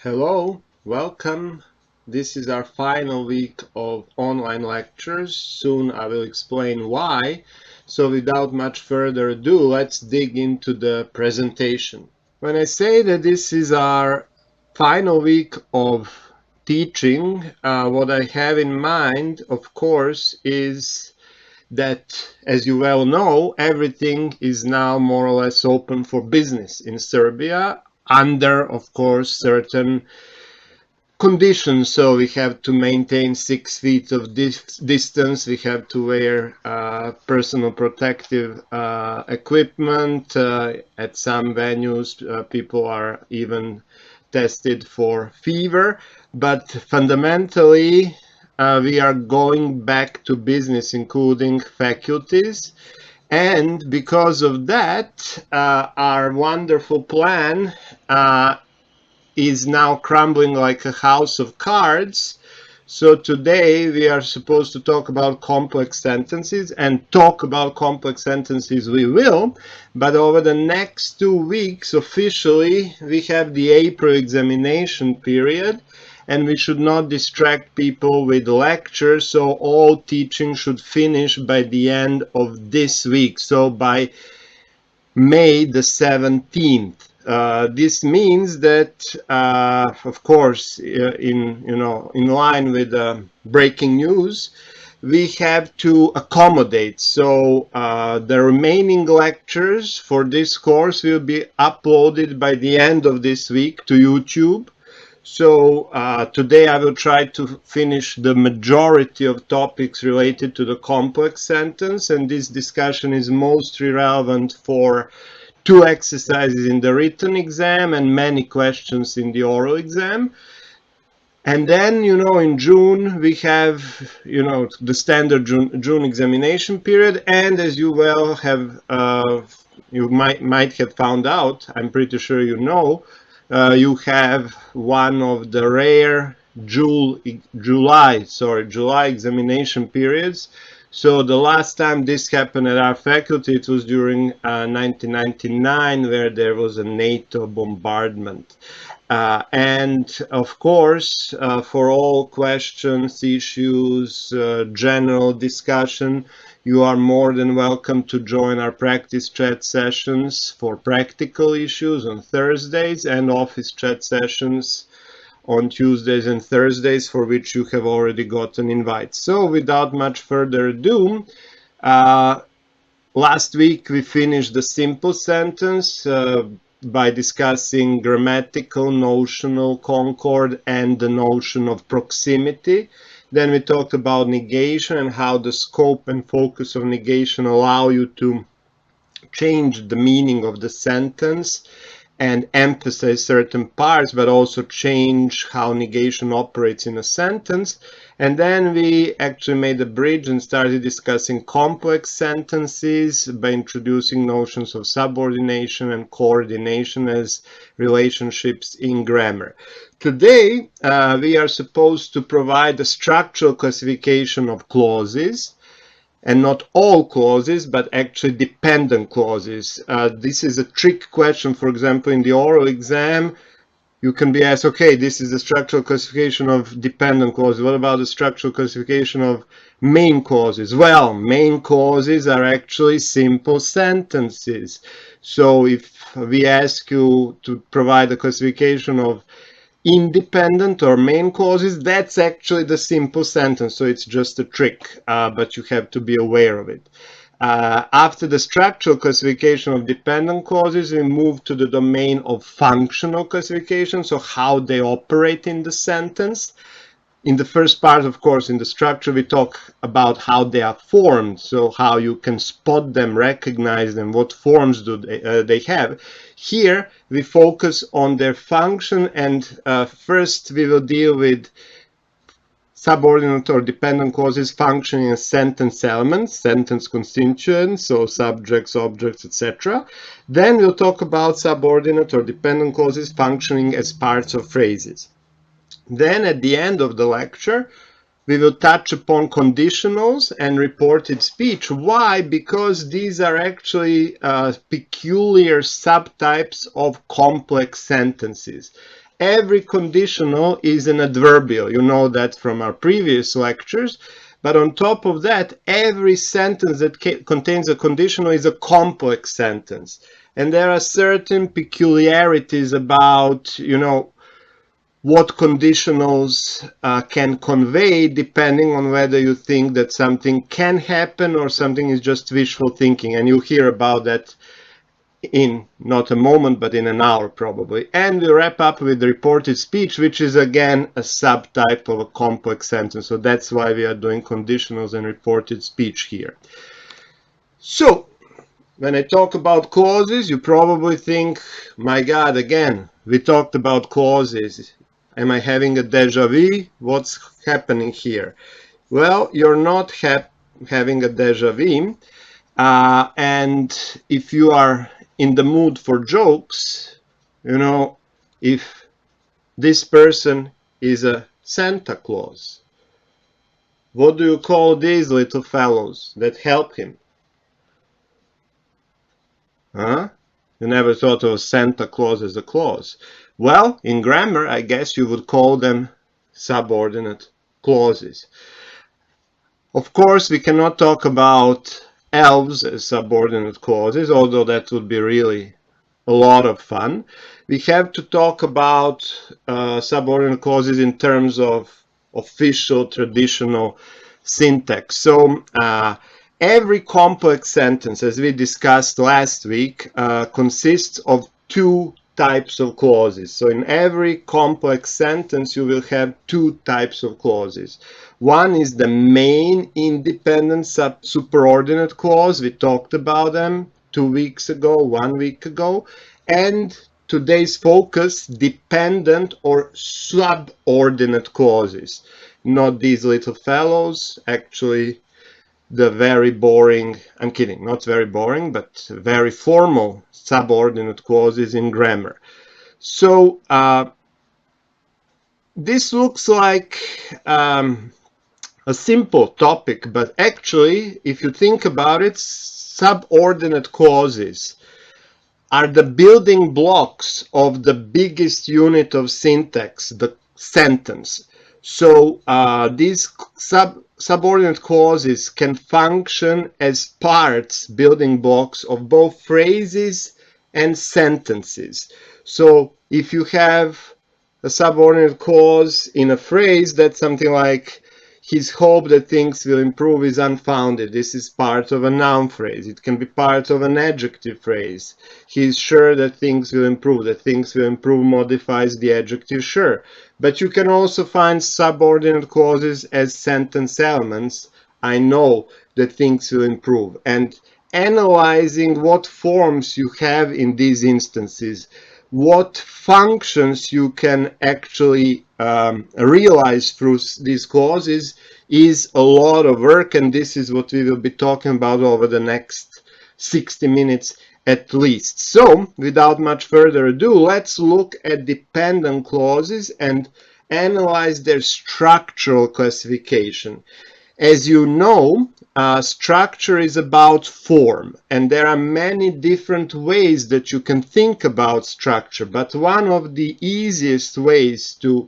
Hello, welcome. This is our final week of online lectures. Soon I will explain why. So without much further ado, let's dig into the presentation. When I say that this is our final week of teaching, what I have in mind, of course, is that, as you well know, everything is now more or less open for business in Serbia under, of course, certain conditions. So we have to maintain 6 feet of distance. We have to wear personal protective equipment. At some venues, people are even tested for fever. But fundamentally, we are going back to business, including faculties. And because of that, our wonderful plan is now crumbling like a house of cards. So today we are supposed to talk about complex sentences, and talk about complex sentences we will, but over the next 2 weeks officially we have the April examination period, and we should not distract people with lectures, so all teaching should finish by the end of this week, so by May the 17th. This means that, of course, in line with breaking news, we have to accommodate. So the remaining lectures for this course will be uploaded by the end of this week to YouTube. So today I will try to finish the majority of topics related to the complex sentence, and this discussion is mostly relevant for 2 exercises in the written exam and many questions in the oral exam. And then, in June we have, the standard June examination period, and as you well have, you might have found out, I'm pretty sure you know, you have one of the rare July examination periods. So the last time this happened at our faculty, it was during 1999, where there was a NATO bombardment. And of course, for all questions, issues, general discussion, you are more than welcome to join our practice chat sessions for practical issues on Thursdays, and office chat sessions on Tuesdays and Thursdays, for which you have already gotten invites. So without much further ado, last week we finished the simple sentence by discussing grammatical, notional, concord, and the notion of proximity. Then we talked about negation and how the scope and focus of negation allow you to change the meaning of the sentence and emphasize certain parts, but also change how negation operates in a sentence. And then we actually made a bridge and started discussing complex sentences by introducing notions of subordination and coordination as relationships in grammar. Today, we are supposed to provide a structural classification of clauses, and not all clauses, but actually dependent clauses. This is a trick question. For example, in the oral exam, you can be asked, okay, this is the structural classification of dependent clauses. What about the structural classification of main clauses? Well, main clauses are actually simple sentences. So if we ask you to provide a classification of independent or main clauses, that's actually the simple sentence, so it's just a trick, but you have to be aware of it. After the structural classification of dependent clauses, we move to the domain of functional classification, so how they operate in the sentence. In the first part, of course, in the structure, we talk about how they are formed, so how you can spot them, recognize them, what forms do they have. Here, we focus on their function, and first we will deal with subordinate or dependent clauses functioning as sentence elements, sentence constituents, so subjects, objects, etc. Then we'll talk about subordinate or dependent clauses functioning as parts of phrases. Then at the end of the lecture, we will touch upon conditionals and reported speech. Why? Because these are actually peculiar subtypes of complex sentences. every conditional is an adverbial. You know that from our previous lectures. But on top of that, every sentence that contains a conditional is a complex sentence. And there are certain peculiarities about, you know, what conditionals can convey depending on whether you think that something can happen or something is just wishful thinking. And you'll hear about that in not a moment, but in an hour probably. And we wrap up with reported speech, which is again a subtype of a complex sentence. So that's why we are doing conditionals and reported speech here. So when I talk about clauses, you probably think, my God, again, we talked about clauses. Am I having a déjà vu? What's happening here? Well, you're not having a déjà vu. And if you are in the mood for jokes, you know, if this person is a Santa Claus, what do you call these little fellows that help him? Huh? You never thought of Santa Claus as a clause. Well, in grammar, I guess you would call them subordinate clauses. Of course, we cannot talk about elves as subordinate clauses, although that would be really a lot of fun. We have to talk about subordinate clauses in terms of official traditional syntax. So every complex sentence, as we discussed last week, consists of two types of clauses. So in every complex sentence, you will have two types of clauses. One is the main independent superordinate clause. We talked about them 2 weeks ago, 1 week ago. And today's focus, dependent or subordinate clauses. Not these little fellows, actually the very boring, I'm kidding, not very boring, but very formal subordinate clauses in grammar. So this looks like a simple topic, but actually, if you think about it, subordinate clauses are the building blocks of the biggest unit of syntax, the sentence. So these subordinate clauses can function as parts, building blocks of both phrases and sentences. So if you have a subordinate clause in a phrase, that's something like, his hope that things will improve is unfounded. This is part of a noun phrase. It can be part of an adjective phrase. He is sure that things will improve. That things will improve modifies the adjective sure. But you can also find subordinate clauses as sentence elements. I know that things will improve. And analyzing what forms you have in these instances, what functions you can actually realize through these clauses is a lot of work, and this is what we will be talking about over the next 60 minutes at least. So, without much further ado, let's look at dependent clauses and analyze their structural classification. As you know, structure is about form, and there are many different ways that you can think about structure, but one of the easiest ways to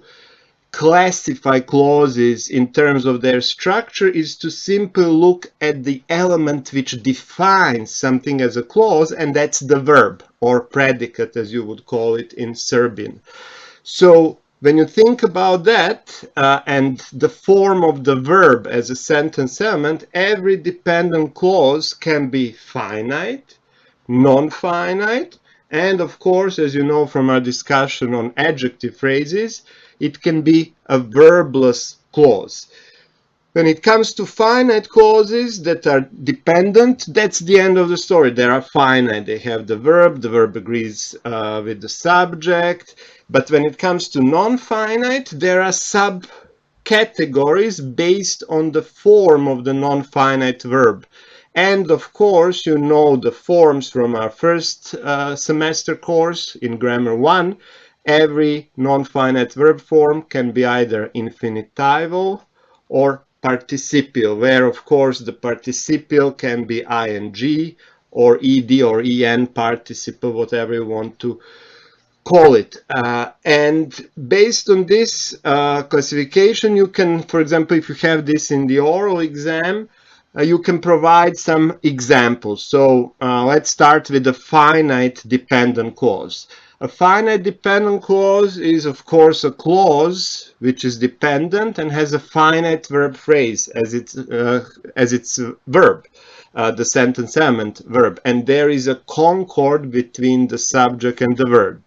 classify clauses in terms of their structure is to simply look at the element which defines something as a clause, and that's the verb, or predicate as you would call it in Serbian. So when you think about that and the form of the verb as a sentence element, every dependent clause can be finite, non-finite, and of course, as you know from our discussion on adjective phrases, it can be a verbless clause. When it comes to finite clauses that are dependent, that's the end of the story. They are finite. They have the verb agrees with the subject. But when it comes to non-finite, there are subcategories based on the form of the non-finite verb. And of course, you know the forms from our first semester course in Grammar 1. Every non-finite verb form can be either infinitival or participial, where of course the participial can be ing or ed or en participle, whatever you want to call it. And based on this classification, you can, for example, if you have this in the oral exam, you can provide some examples. So let's start with the finite dependent clause. A finite dependent clause is, of course, a clause which is dependent and has a finite verb phrase as its verb, the sentence element verb, and there is a concord between the subject and the verb.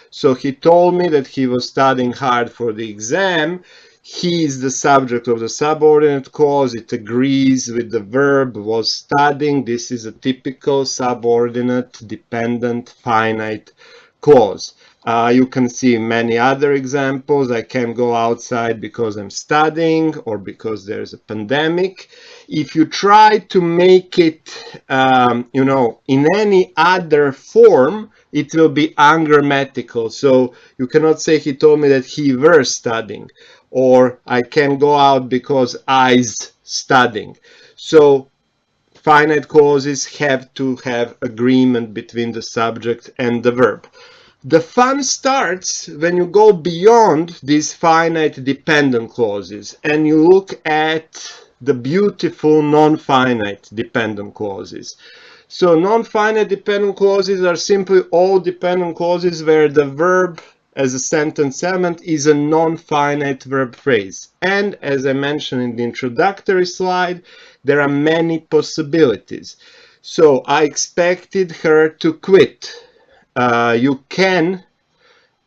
So he told me that he was studying hard for the exam. He is the subject of the subordinate clause. It agrees with the verb was studying. This is a typical subordinate dependent finite clause. You can see many other examples. I can't go outside because I'm studying or because there's a pandemic. If you try to make it, in any other form, it will be ungrammatical. So you cannot say he told me that he were studying, or I can go out because I's studying. So finite clauses have to have agreement between the subject and the verb. The fun starts when you go beyond these finite dependent clauses and you look at the beautiful non-finite dependent clauses. So non-finite dependent clauses are simply all dependent clauses where the verb as a sentence element is a non-finite verb phrase. And as I mentioned in the introductory slide, there are many possibilities. So I expected her to quit. You can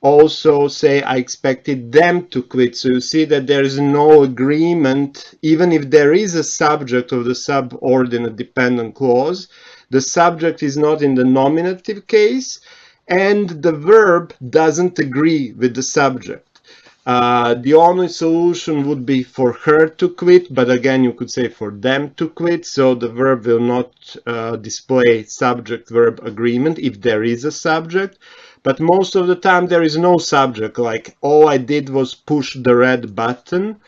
also say I expected them to quit. So you see that there is no agreement, even if there is a subject of the subordinate dependent clause. The subject is not in the nominative case, and the verb doesn't agree with the subject. The only solution would be for her to quit, but again, you could say for them to quit. So the verb will not display subject-verb agreement if there is a subject. But most of the time there is no subject, like all I did was push the red button,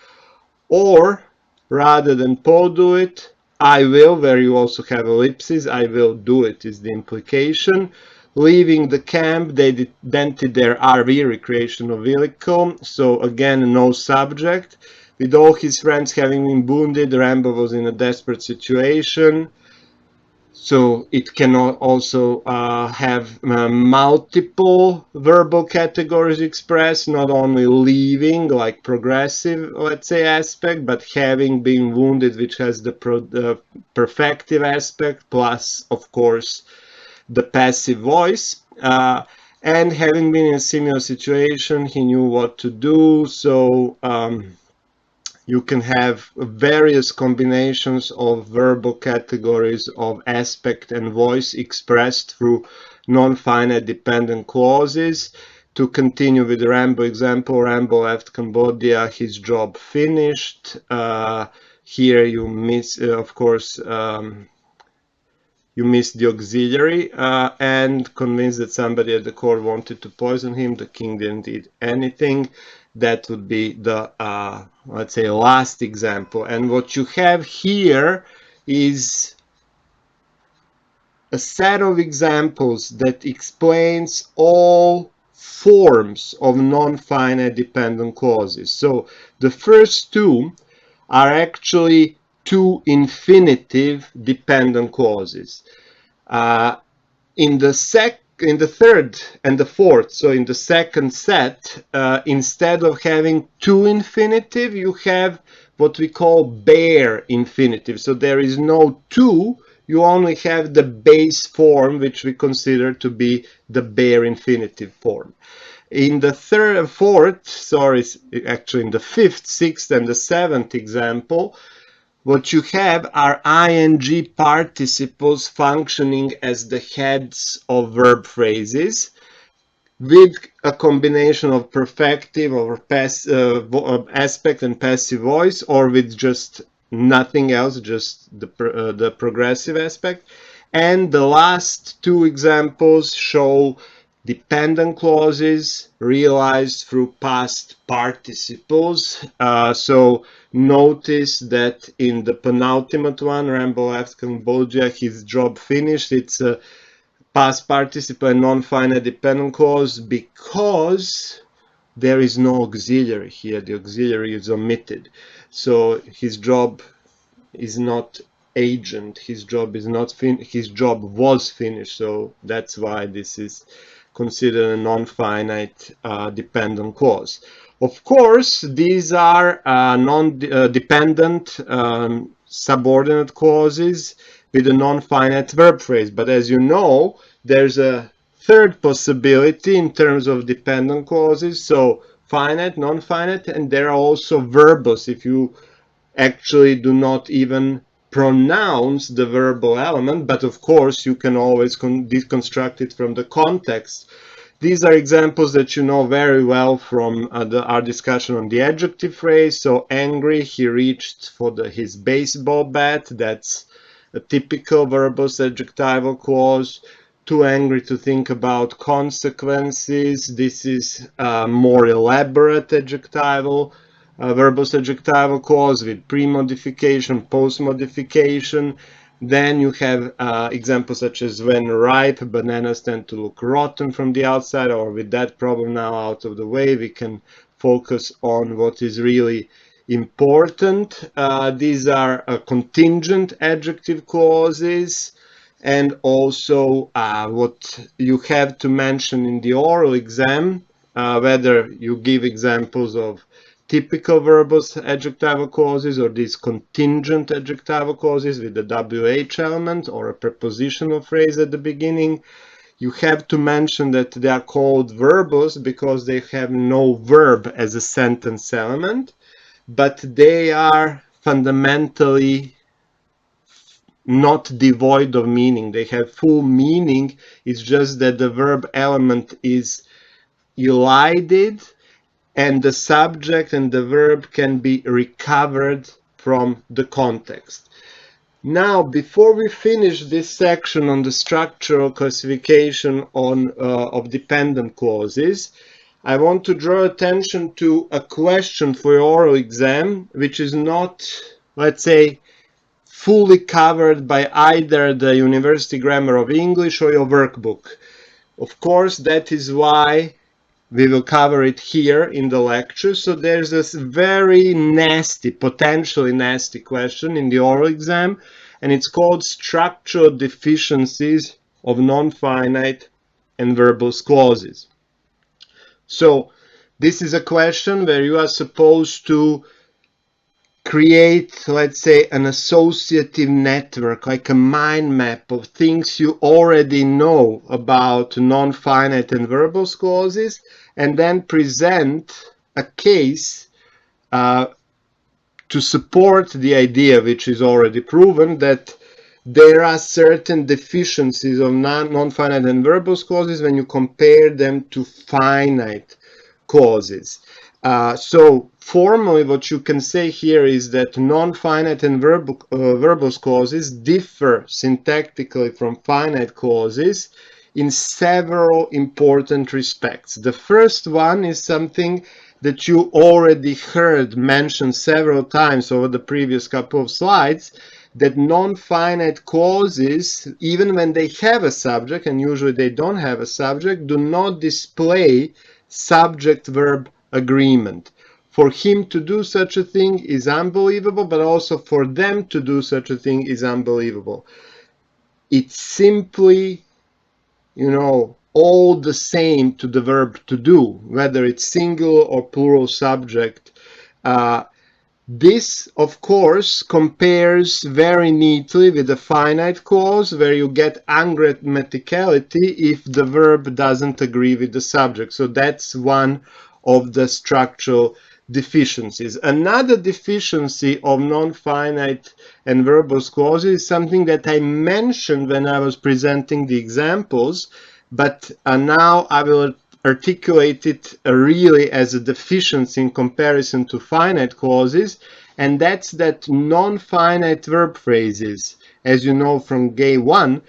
or rather than Paul do it, I will, where you also have ellipses, I will do it is the implication. Leaving the camp, they dented their RV, recreational vehicle, so again, no subject. With all his friends having been wounded, Rambo was in a desperate situation. So it can also have multiple verbal categories expressed, not only leaving, like progressive, let's say, aspect, but having been wounded, which has the perfective aspect, plus, of course, the passive voice. And having been in a similar situation, he knew what to do. So you can have various combinations of verbal categories of aspect and voice expressed through non-finite dependent clauses. To continue with the Rambo example, Rambo left Cambodia, his job finished. Here you miss, of course, you missed the auxiliary, and convinced that somebody at the court wanted to poison him. The king didn't eat anything. That would be the, let's say, last example. And what you have here is a set of examples that explains all forms of non-finite dependent clauses. So the first two are actually two infinitive dependent clauses. In the third and the fourth, so in the second set, instead of having two infinitive, you have what we call bare infinitive. So there is no two, you only have the base form, which we consider to be the bare infinitive form. In the actually in the fifth, sixth, and the seventh example, what you have are ing participles functioning as the heads of verb phrases with a combination of perfective or aspect and passive voice, or with just nothing else, just the progressive aspect. And the last two examples show dependent clauses realized through past participles. So notice that in the penultimate one, Rambo left Cambodia, his job finished. It's a past participle and non-finite dependent clause because there is no auxiliary here. The auxiliary is omitted. So his job is not agent. His job is not his job was finished. So that's why this is considered a non-finite dependent clause. Of course, these are non-dependent subordinate clauses with a non-finite verb phrase. But as you know, there's a third possibility in terms of dependent clauses. So finite, non-finite, and there are also verbose if you actually do not even pronounce the verbal element, but of course you can always deconstruct it from the context. These are examples that you know very well from our discussion on the adjective phrase. So angry, he reached for his baseball bat. That's a typical verbose adjectival clause. Too angry to think about consequences. This is a more elaborate adjectival verbose adjectival clause with pre-modification, post-modification. Then you have examples such as when ripe, bananas tend to look rotten from the outside, or with that problem now out of the way, we can focus on what is really important. These are contingent adjective clauses, and also what you have to mention in the oral exam, whether you give examples of typical verbose adjectival clauses or these contingent adjectival clauses with the WH element or a prepositional phrase at the beginning. You have to mention that they are called verbose because they have no verb as a sentence element, but they are fundamentally not devoid of meaning. They have full meaning. It's just that the verb element is elided and the subject and the verb can be recovered from the context. Now, before we finish this section on the structural classification of dependent clauses, I want to draw attention to a question for your oral exam, which is not, let's say, fully covered by either the University Grammar of English or your workbook. Of course, that is why we will cover it here in the lecture. So there's this very nasty, potentially nasty question in the oral exam, and it's called structural deficiencies of non-finite and verbose clauses. So this is a question where you are supposed to create, let's say, an associative network, like a mind map of things you already know about non-finite and verbose clauses, and then present a case to support the idea, which is already proven, that there are certain deficiencies of non-finite and verbose clauses when you compare them to finite clauses. So formally what you can say here is that non-finite and verbose clauses differ syntactically from finite clauses in several important respects. The first one is something that you already heard mentioned several times over the previous couple of slides, that non-finite clauses, even when they have a subject, and usually they don't have a subject, do not display subject-verb agreement. For him to do such a thing is unbelievable, but also for them to do such a thing is unbelievable. It's simply, all the same to the verb to do, whether it's singular or plural subject. This, of course, compares very neatly with the finite clause, where you get ungrammaticality if the verb doesn't agree with the subject. So that's one of the structural deficiencies. Another deficiency of non-finite and verbose clauses is something that I mentioned when I was presenting the examples, but now I will articulate it really as a deficiency in comparison to finite clauses, and that's that non-finite verb phrases, as you know from Gay 1,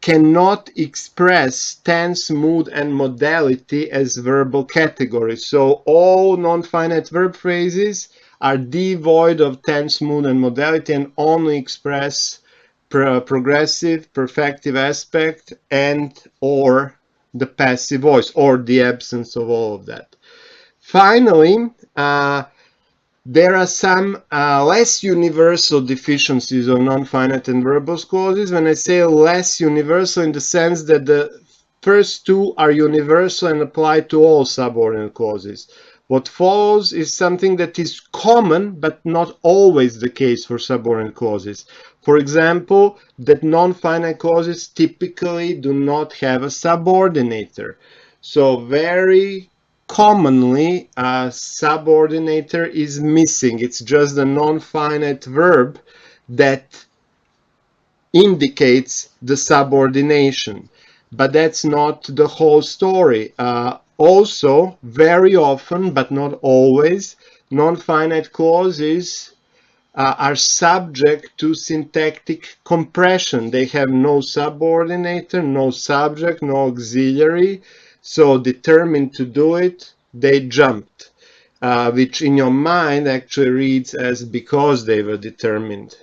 cannot express tense, mood, and modality as verbal categories. So all non-finite verb phrases are devoid of tense, mood, and modality and only express progressive, perfective aspect, and or the passive voice, or the absence of all of that. Finally, there are some less universal deficiencies of non-finite and verbose clauses. When I say less universal, in the sense that the first two are universal and apply to all subordinate clauses. What follows is something that is common, but not always the case for subordinate clauses. For example, that non-finite clauses typically do not have a subordinator. So very commonly, a subordinator is missing. It's just a non-finite verb that indicates the subordination. But that's not the whole story. Also, very often, but not always, non-finite clauses are subject to syntactic compression. They have no subordinator, no subject, no auxiliary. So determined to do it, they jumped, which in your mind actually reads as because they were determined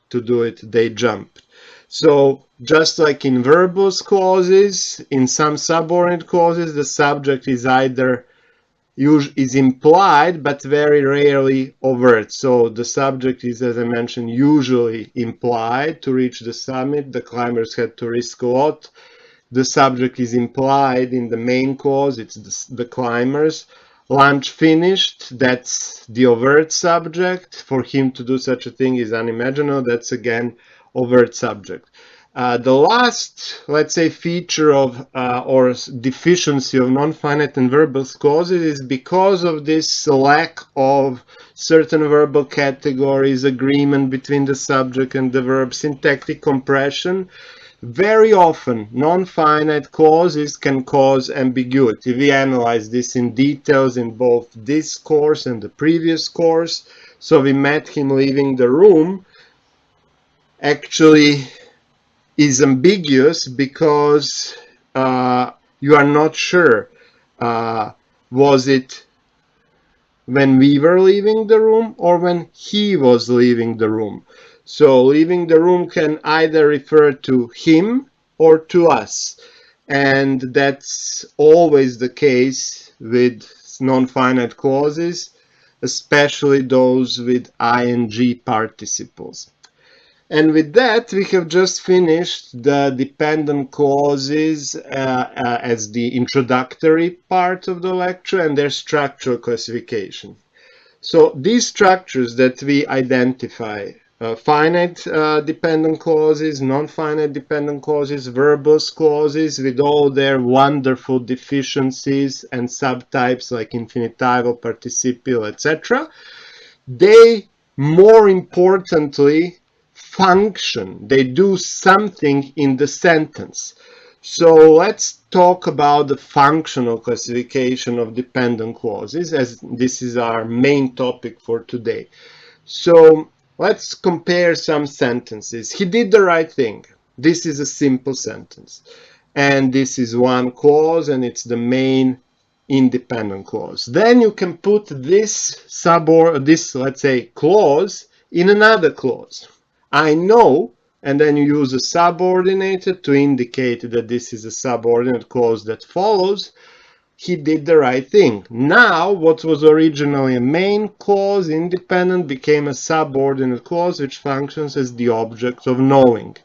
to do it, they jumped. So just like in verbose clauses, in some subordinate clauses, the subject is either is implied, but very rarely overt. So the subject is, as I mentioned, usually implied. To reach the summit, the climbers had to risk a lot. The subject is implied in the main clause, it's the climbers. Lunch finished, that's the overt subject. For him to do such a thing is unimaginable, that's again overt subject. The last, let's say, feature of or deficiency of non-finite and verbose clauses is because of this lack of certain verbal categories, agreement between the subject and the verb, syntactic compression. Very often, non-finite clauses can cause ambiguity. We analyzed this in details in both this course and the previous course. So we met him leaving the room. Actually, is ambiguous because you are not sure. Was it when we were leaving the room or when he was leaving the room? So leaving the room can either refer to him or to us. And that's always the case with non-finite clauses, especially those with ing participles. And with that, we have just finished the dependent clauses as the introductory part of the lecture and their structural classification. So these structures that we identify, finite dependent clauses, non-finite dependent clauses, verbose clauses with all their wonderful deficiencies and subtypes like infinitival, participial, etc., they more importantly function. They do something in the sentence. So let's talk about the functional classification of dependent clauses, as this is our main topic for today. So let's compare some sentences. He did the right thing. This is a simple sentence. And this is one clause, and it's the main independent clause. Then you can put this let's say, clause in another clause. I know, and then you use a subordinator to indicate that this is a subordinate clause that follows. He did the right thing. Now, what was originally a main clause, independent, became a subordinate clause which functions as the object of knowing.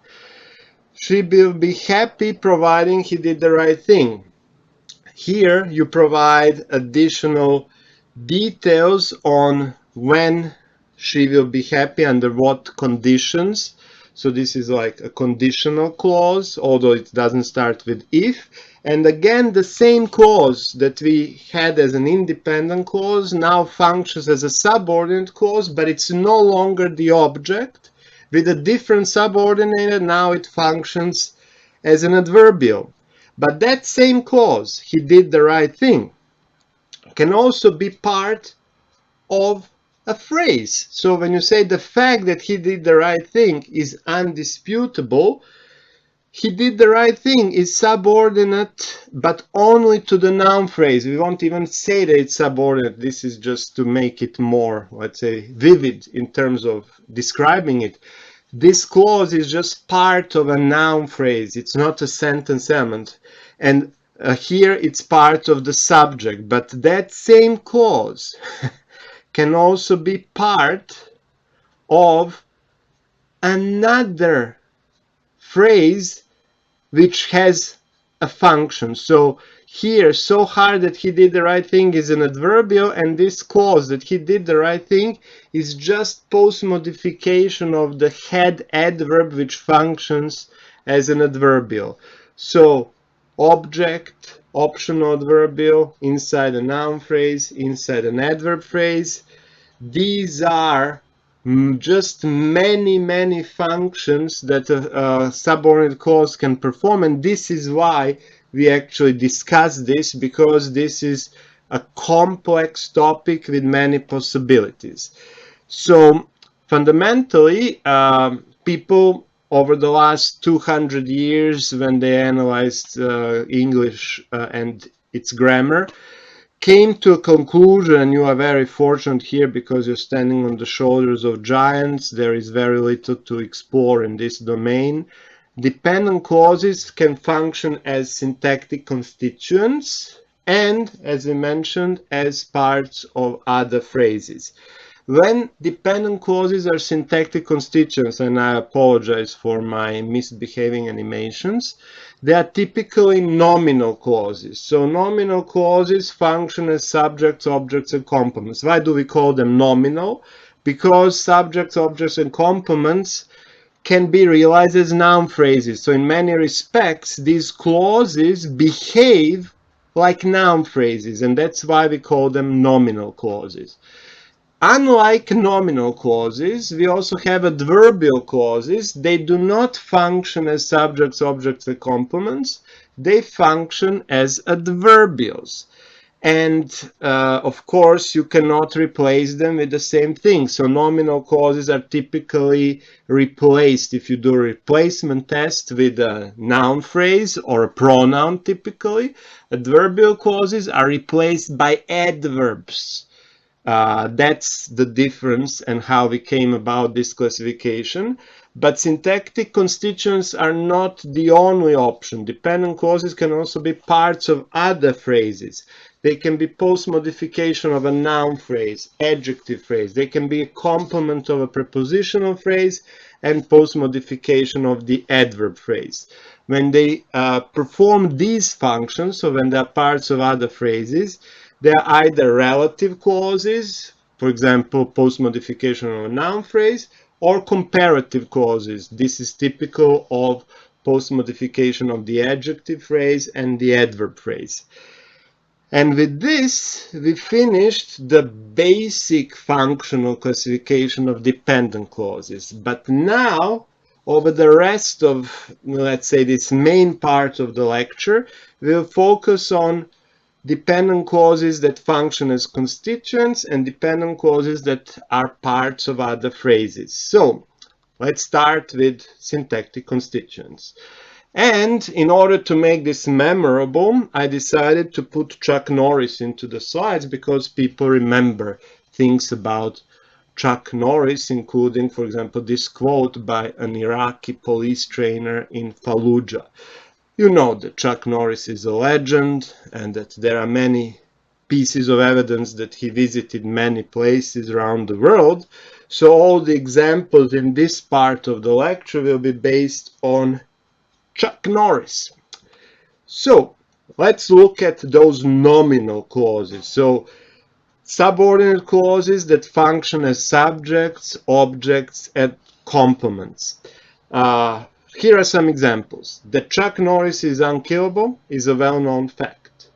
She will be happy providing he did the right thing. Here you provide additional details on when she will be happy, under what conditions. So this is like a conditional clause, although it doesn't start with if. And again, the same clause that we had as an independent clause now functions as a subordinate clause, but it's no longer the object. With a different subordinator, now it functions as an adverbial. But that same clause, he did the right thing, can also be part of a phrase. So when you say the fact that he did the right thing is undisputable, he did the right thing is subordinate, but only to the noun phrase. We won't even say that it's subordinate. This is just to make it more, let's say, vivid in terms of describing it. This clause is just part of a noun phrase. It's not a sentence element. And here it's part of the subject. But that same clause can also be part of another phrase which has a function. So here, so hard that he did the right thing is an adverbial, and this clause that he did the right thing is just post-modification of the head adverb which functions as an adverbial. So object, optional adverbial, inside a noun phrase, inside an adverb phrase. These are just many functions that a subordinate clause can perform, and this is why we actually discuss this, because this is a complex topic with many possibilities. So fundamentally, people over the last 200 years, when they analyzed English and its grammar, came to a conclusion, and you are very fortunate here because you're standing on the shoulders of giants. There is very little to explore in this domain. Dependent clauses can function as syntactic constituents and, as I mentioned, as parts of other phrases. When dependent clauses are syntactic constituents, and I apologize for my misbehaving animations, they are typically nominal clauses. So nominal clauses function as subjects, objects, and complements. Why do we call them nominal? Because subjects, objects, and complements can be realized as noun phrases. So in many respects, these clauses behave like noun phrases, and that's why we call them nominal clauses. Unlike nominal clauses, we also have adverbial clauses. They do not function as subjects, objects, and complements. They function as adverbials. And of course, you cannot replace them with the same thing. So nominal clauses are typically replaced, if you do a replacement test, with a noun phrase or a pronoun typically. Adverbial clauses are replaced by adverbs. That's the difference and how we came about this classification. But syntactic constituents are not the only option. Dependent clauses can also be parts of other phrases. They can be post-modification of a noun phrase, adjective phrase. They can be a complement of a prepositional phrase and post-modification of the adverb phrase. When they perform these functions, so when they're parts of other phrases, they are either relative clauses, for example, post-modification of a noun phrase, or comparative clauses. This is typical of post-modification of the adjective phrase and the adverb phrase. And with this, we finished the basic functional classification of dependent clauses. But now, over the rest of, let's say, this main part of the lecture, we'll focus on dependent clauses that function as constituents and dependent clauses that are parts of other phrases. So let's start with syntactic constituents. And in order to make this memorable, I decided to put Chuck Norris into the slides because people remember things about Chuck Norris, including, for example, this quote by an Iraqi police trainer in Fallujah. You know that Chuck Norris is a legend and that there are many pieces of evidence that he visited many places around the world. So all the examples in this part of the lecture will be based on Chuck Norris. So let's look at those nominal clauses. So subordinate clauses that function as subjects, objects, and complements. Here are some examples. That Chuck Norris is unkillable is a well-known fact.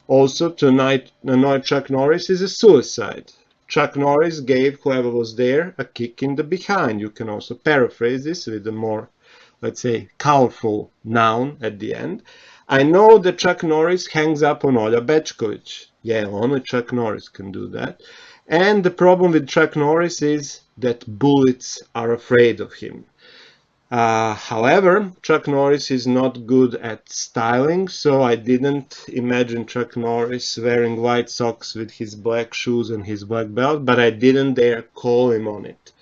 Also, to annoy Chuck Norris is a suicide. Chuck Norris gave whoever was there a kick in the behind. You can also paraphrase this with a more, let's say, colorful noun at the end. I know that Chuck Norris hangs up on Olja Bečković. Yeah, only Chuck Norris can do that. And the problem with Chuck Norris is that bullets are afraid of him. However, Chuck Norris is not good at styling, so I didn't imagine Chuck Norris wearing white socks with his black shoes and his black belt, but I didn't dare call him on it.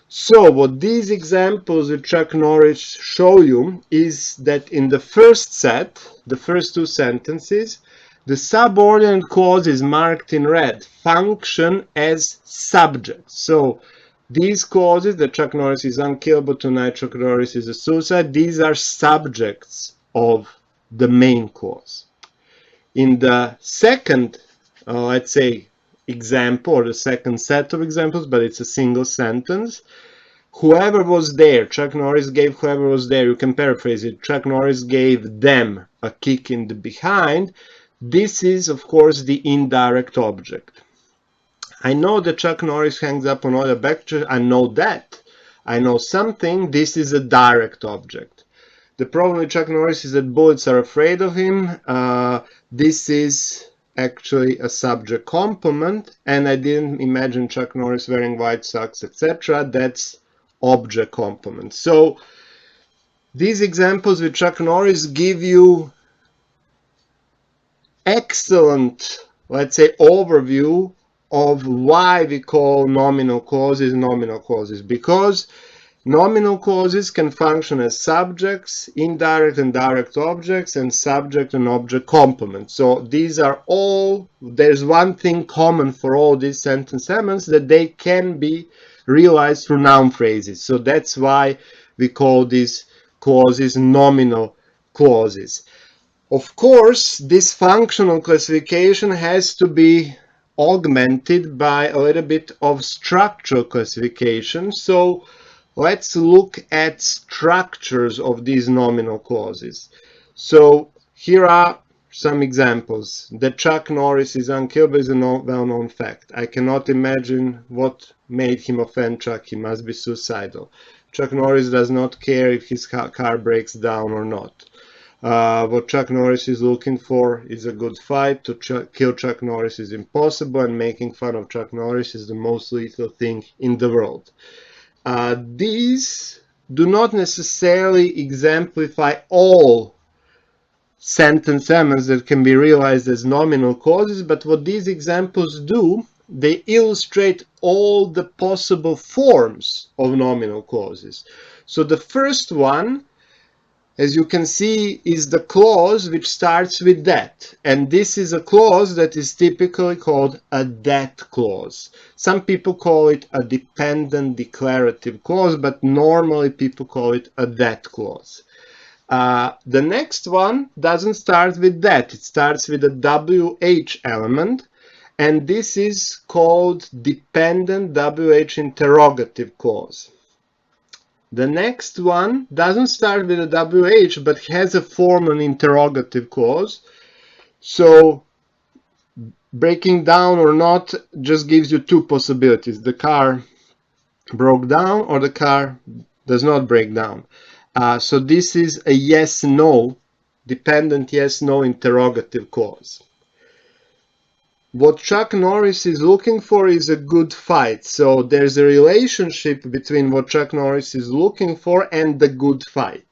So what these examples with Chuck Norris show you is that in the first set, the first two sentences, the subordinate clause is marked in red, function as subjects. So these clauses, that Chuck Norris is unkillable, tonight Chuck Norris is a suicide, these are subjects of the main clause. In the second, let's say, example, or the second set of examples, but it's a single sentence, whoever was there, Chuck Norris gave whoever was there, you can paraphrase it, Chuck Norris gave them a kick in the behind. This is, of course, the indirect object. I know that Chuck Norris hangs up on other backers. I know that. I know something. This is a direct object. The problem with Chuck Norris is that bullets are afraid of him. This is actually a subject complement, and I didn't imagine Chuck Norris wearing white socks, etc. That's object complement. So these examples with Chuck Norris give you excellent, let's say, overview of why we call nominal clauses, because nominal clauses can function as subjects, indirect and direct objects, and subject and object complements. So these are all, there's one thing common for all these sentence elements, that they can be realized through noun phrases. So that's why we call these clauses nominal clauses. Of course, this functional classification has to be augmented by a little bit of structural classification. So let's look at structures of these nominal clauses. So here are some examples. That Chuck Norris is unkillable is a well-known fact. I cannot imagine what made him offend Chuck. He must be suicidal. Chuck Norris does not care if his car breaks down or not. What Chuck Norris is looking for is a good fight. To kill Chuck Norris is impossible, and making fun of Chuck Norris is the most lethal thing in the world. These do not necessarily exemplify all sentence elements that can be realized as nominal clauses, but what these examples do, they illustrate all the possible forms of nominal clauses. So the first one, as you can see, is the clause which starts with that. And this is a clause that is typically called a that clause. Some people call it a dependent declarative clause, but normally people call it a that clause. The next one doesn't start with that. It starts with a WH element. And this is called dependent WH interrogative clause. The next one doesn't start with a WH, but has a formal interrogative clause. So breaking down or not just gives you two possibilities. The car broke down or the car does not break down. So this is a yes-no, dependent yes-no interrogative clause. What Chuck Norris is looking for is a good fight. So there's a relationship between what Chuck Norris is looking for and the good fight.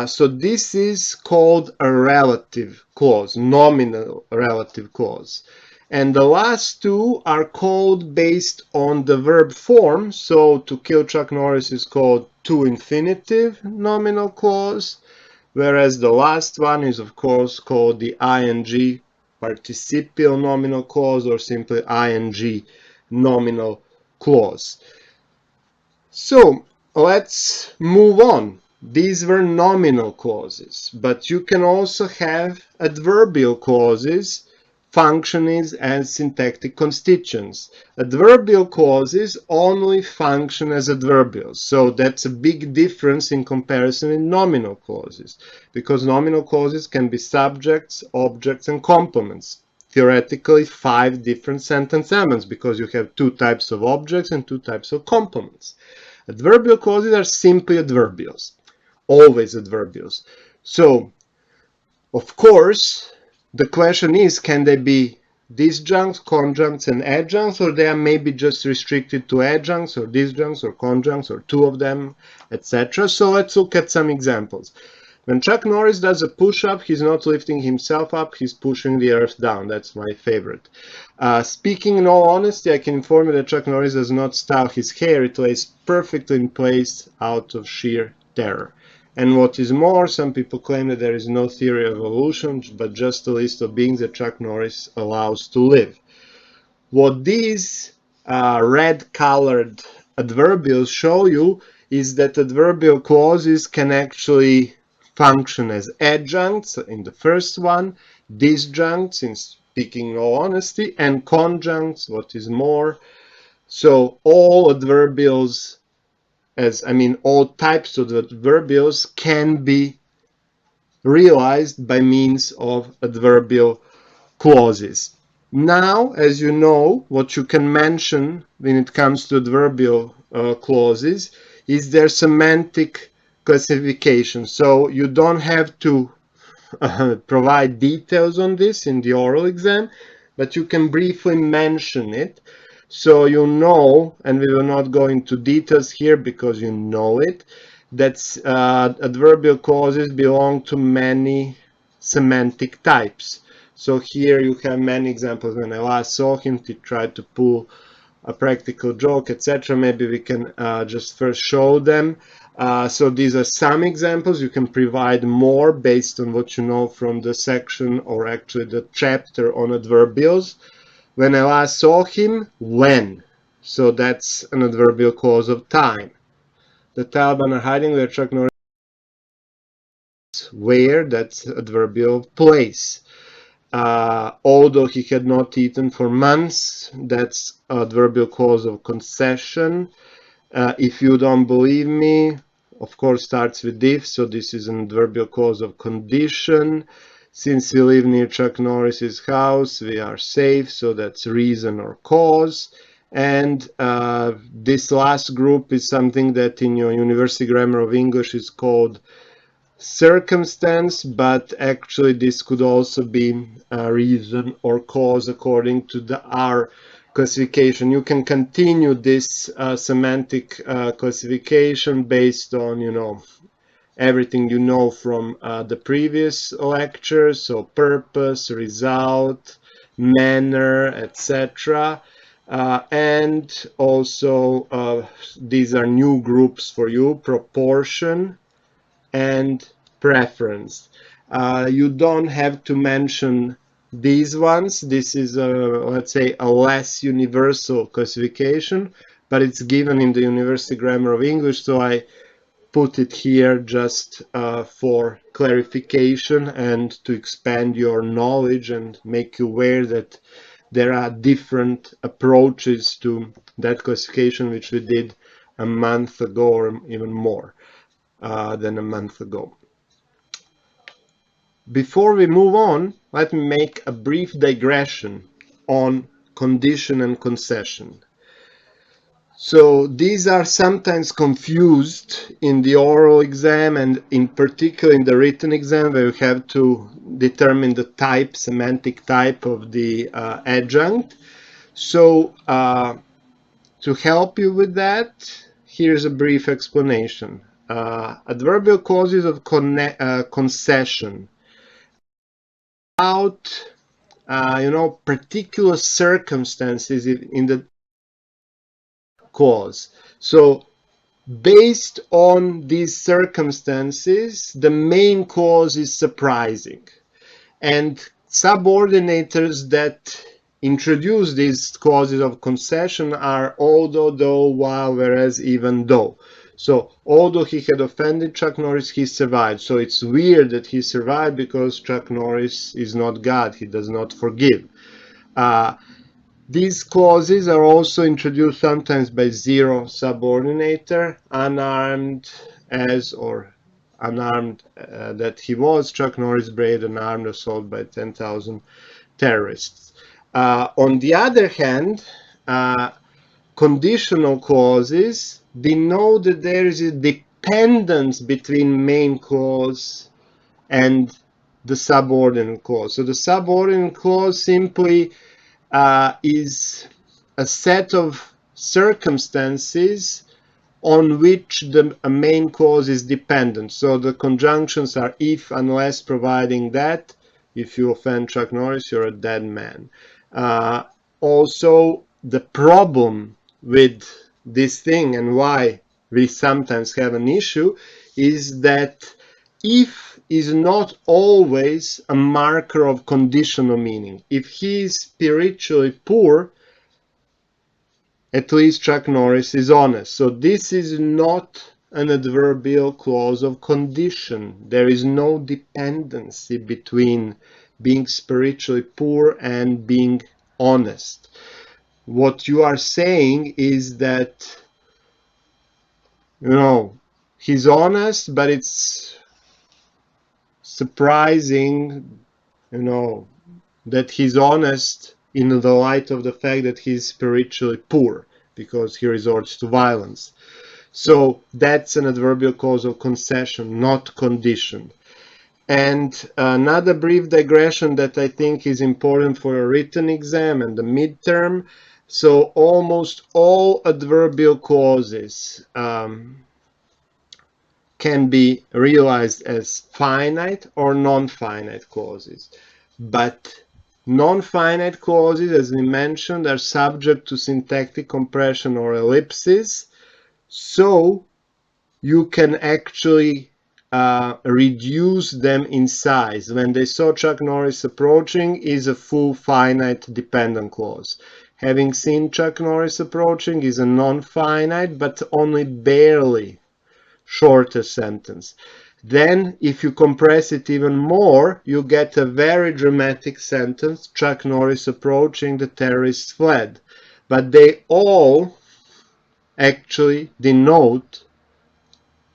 So this is called a relative clause, nominal relative clause. And the last two are called based on the verb form. So to kill Chuck Norris is called to infinitive nominal clause, whereas the last one is of course called the ing participial nominal clause, or simply ing nominal clause. So let's move on. These were nominal clauses, but you can also have adverbial clauses functioning as syntactic constituents. Adverbial clauses only function as adverbials, so that's a big difference in comparison with nominal clauses, because nominal clauses can be subjects, objects, and complements. Theoretically, 5 different sentence elements, because you have 2 types of objects and 2 types of complements. Adverbial clauses are simply adverbials, always adverbials. So, of course, the question is, can they be disjuncts, conjuncts, and adjuncts, or they are maybe just restricted to adjuncts, or disjuncts, or conjuncts, or 2 of them, etc. So let's look at some examples. When Chuck Norris does a push-up, he's not lifting himself up, he's pushing the earth down. That's my favorite. Speaking in all honesty, I can inform you that Chuck Norris does not style his hair. It lays perfectly in place out of sheer terror. And what is more, some people claim that there is no theory of evolution, but just a list of beings that Chuck Norris allows to live. What these red-colored adverbials show you is that adverbial clauses can actually function as adjuncts in the first one, disjuncts in speaking in all honesty, and conjuncts, what is more. So all adverbials, all types of adverbials can be realized by means of adverbial clauses. Now, as you know, what you can mention when it comes to adverbial clauses is their semantic classification. So you don't have to provide details on this in the oral exam, but you can briefly mention it. So you know, and we will not go into details here because you know it, that adverbial clauses belong to many semantic types. So here you have many examples. When I last saw him, he tried to pull a practical joke, etc. Maybe we can just first show them. So these are some examples. You can provide more based on what you know from the section or actually the chapter on adverbials. When I last saw him, when. So that's an adverbial clause of time. The Taliban are hiding their Chuck Norris. Where, that's adverbial place. Although he had not eaten for months, that's adverbial clause of concession. If you don't believe me, of course starts with if, so this is an adverbial clause of condition. Since we live near Chuck Norris's house, we are safe, so that's reason or cause. And this last group is something that in your University Grammar of English is called circumstance, but actually this could also be a reason or cause according to our classification. You can continue this semantic classification based on, everything you know from the previous lectures, so purpose, result, manner, etc. And also these are new groups for you: proportion and preference. You don't have to mention these ones. This is let's say a less universal classification, but it's given in the University Grammar of English, so I put it here just for clarification and to expand your knowledge and make you aware that there are different approaches to that classification, which we did a month ago or even more than a month ago. Before we move on, let me make a brief digression on condition and concession. So these are sometimes confused in the oral exam and in particular in the written exam, where you have to determine the type, semantic type of the adjunct. So to help you with that, here's a brief explanation. Adverbial clauses of concession about particular circumstances in the clause. So based on these circumstances, the main clause is surprising, and subordinators that introduce these clauses of concession are although, though, while, whereas, even though. So although he had offended Chuck Norris, he survived. So it's weird that he survived because Chuck Norris is not God. He does not forgive. These clauses are also introduced sometimes by zero subordinator, unarmed as or unarmed that he was. Chuck Norris braved an armed assault by 10,000 terrorists. On the other hand, conditional clauses denote that there is a dependence between main clause and the subordinate clause. So the subordinate clause simply is a set of circumstances on which the main clause is dependent. So the conjunctions are if, unless, providing that. If you offend Chuck Norris, you're a dead man. Also, the problem with this thing and why we sometimes have an issue is that if is not always a marker of conditional meaning. If he is spiritually poor, at least Chuck Norris is honest. So this is not an adverbial clause of condition. There is no dependency between being spiritually poor and being honest. What you are saying is that, he's honest, but it's surprising, that he's honest in the light of the fact that he's spiritually poor because he resorts to violence. So that's an adverbial clause of concession, not condition. And another brief digression that I think is important for a written exam and the midterm. So almost all adverbial clauses can be realized as finite or non-finite clauses. But non-finite clauses, as we mentioned, are subject to syntactic compression or ellipsis. So you can actually reduce them in size. When they saw Chuck Norris approaching is a full finite dependent clause. Having seen Chuck Norris approaching is a non-finite but only barely shorter sentence. Then if you compress it even more, you get a very dramatic sentence, Chuck Norris approaching, the terrorists fled. But they all actually denote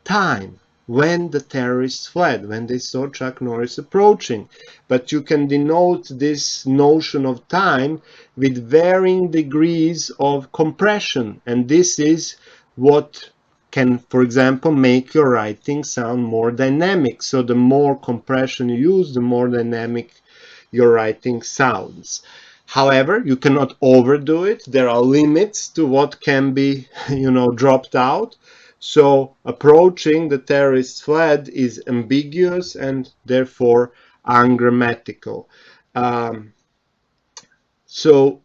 time, when the terrorists fled, when they saw Chuck Norris approaching. But you can denote this notion of time with varying degrees of compression, and this is what can, for example, make your writing sound more dynamic. So the more compression you use, the more dynamic your writing sounds. However, you cannot overdo it. There are limits to what can be, dropped out. So approaching, the terrorists fled is ambiguous and therefore ungrammatical. So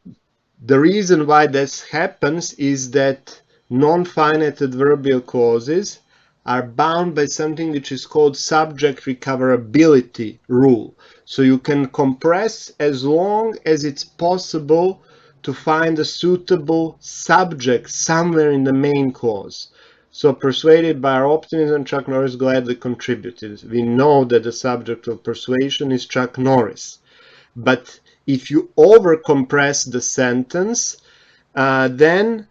the reason why this happens is that non-finite adverbial clauses are bound by something which is called subject recoverability rule. So you can compress as long as it's possible to find a suitable subject somewhere in the main clause. So persuaded by our optimism, Chuck Norris gladly contributed. We know that the subject of persuasion is Chuck Norris. But if you overcompress the sentence, then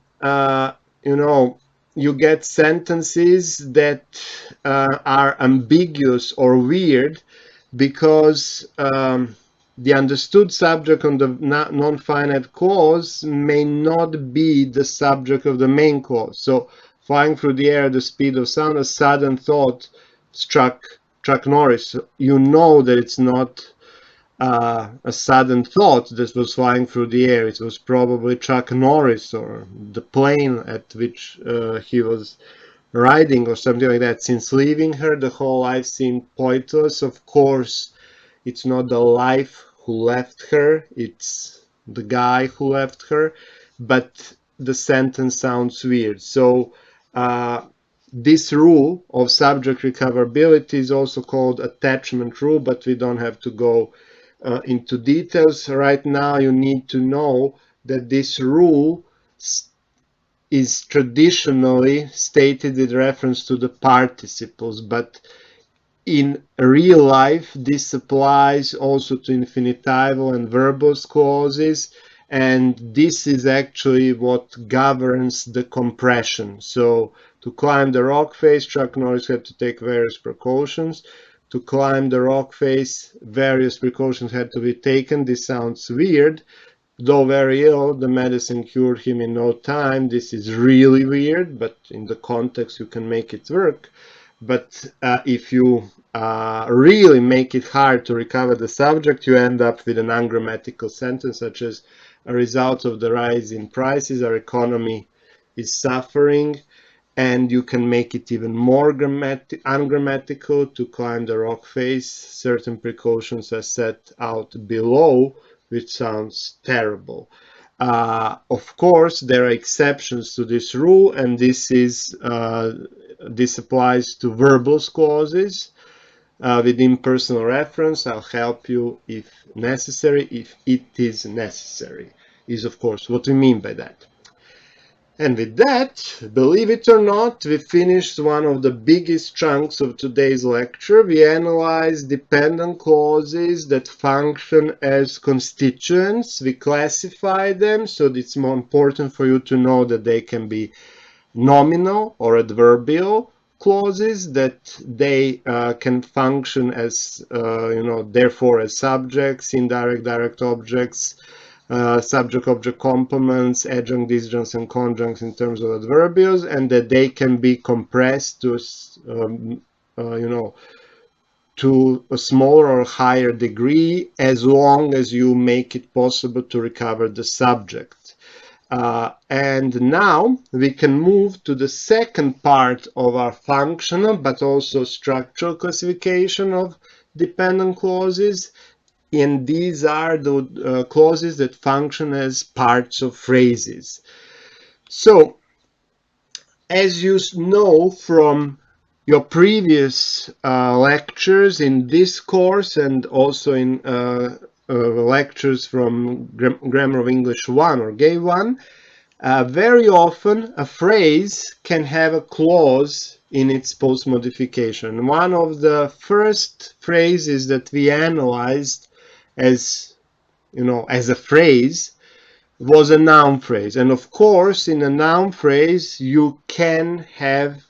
you get sentences that are ambiguous or weird because the understood subject on the non-finite clause may not be the subject of the main clause. So flying through the air at the speed of sound, a sudden thought struck Chuck Norris. You know that it's not a sudden thought that was flying through the air. It was probably Chuck Norris or the plane at which he was riding or something like that. Since leaving her, the whole life seemed pointless. Of course, it's not the life who left her, it's the guy who left her, but the sentence sounds weird. So this rule of subject recoverability is also called attachment rule, but we don't have to go into details right now. You need to know that this rule is traditionally stated with reference to the participles, but in real life this applies also to infinitival and verbose clauses, and this is actually what governs the compression. So to climb the rock face, Chuck Norris had to take various precautions. To climb the rock face, various precautions had to be taken. This sounds weird. Though very ill, the medicine cured him in no time. This is really weird, but in the context you can make it work. But if you really make it hard to recover the subject, you end up with an ungrammatical sentence such as, a result of the rise in prices, our economy is suffering. and you can make it even more ungrammatical. To climb the rock face, certain precautions are set out below, which sounds terrible. Of course, there are exceptions to this rule, and this applies to verbal clauses with impersonal reference. I'll help you if necessary, if it is necessary, is of course what we mean by that. And with that, believe it or not, we finished one of the biggest chunks of today's lecture. We analyzed dependent clauses that function as constituents. We classify them, so it's more important for you to know that they can be nominal or adverbial clauses, that they can function as, therefore as subjects, indirect, direct objects, subject-object complements, adjunct, disjuncts, and conjuncts in terms of adverbials, and that they can be compressed to, to a smaller or higher degree, as long as you make it possible to recover the subject. And now we can move to the second part of our functional but also structural classification of dependent clauses. And these are the clauses that function as parts of phrases. So, as you know from your previous lectures in this course, and also in lectures from Grammar of English 1 or GAY 1, very often a phrase can have a clause in its post-modification. One of the first phrases that we analyzed as a phrase was a noun phrase. And of course, in a noun phrase, you can have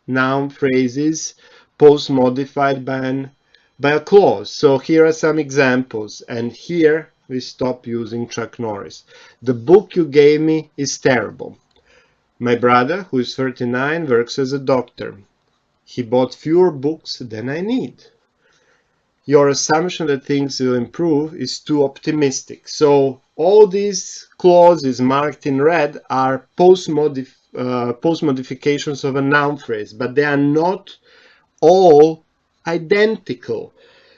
noun phrases post-modified by a clause. So here are some examples, and here we stop using Chuck Norris. The book you gave me is terrible. My brother, who is 39, works as a doctor. He bought fewer books than I need. Your assumption that things will improve is too optimistic. So all these clauses marked in red are post-modifications of a noun phrase, but they are not all identical.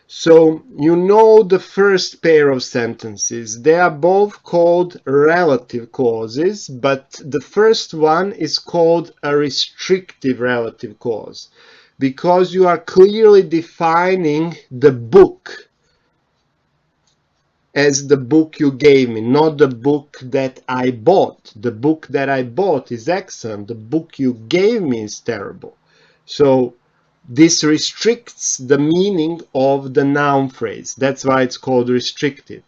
So you know the first pair of sentences. They are both called relative clauses, but the first one is called a restrictive relative clause, because you are clearly defining the book as the book you gave me, not the book that I bought. The book that I bought is excellent. The book you gave me is terrible. So this restricts the meaning of the noun phrase. That's why it's called restrictive.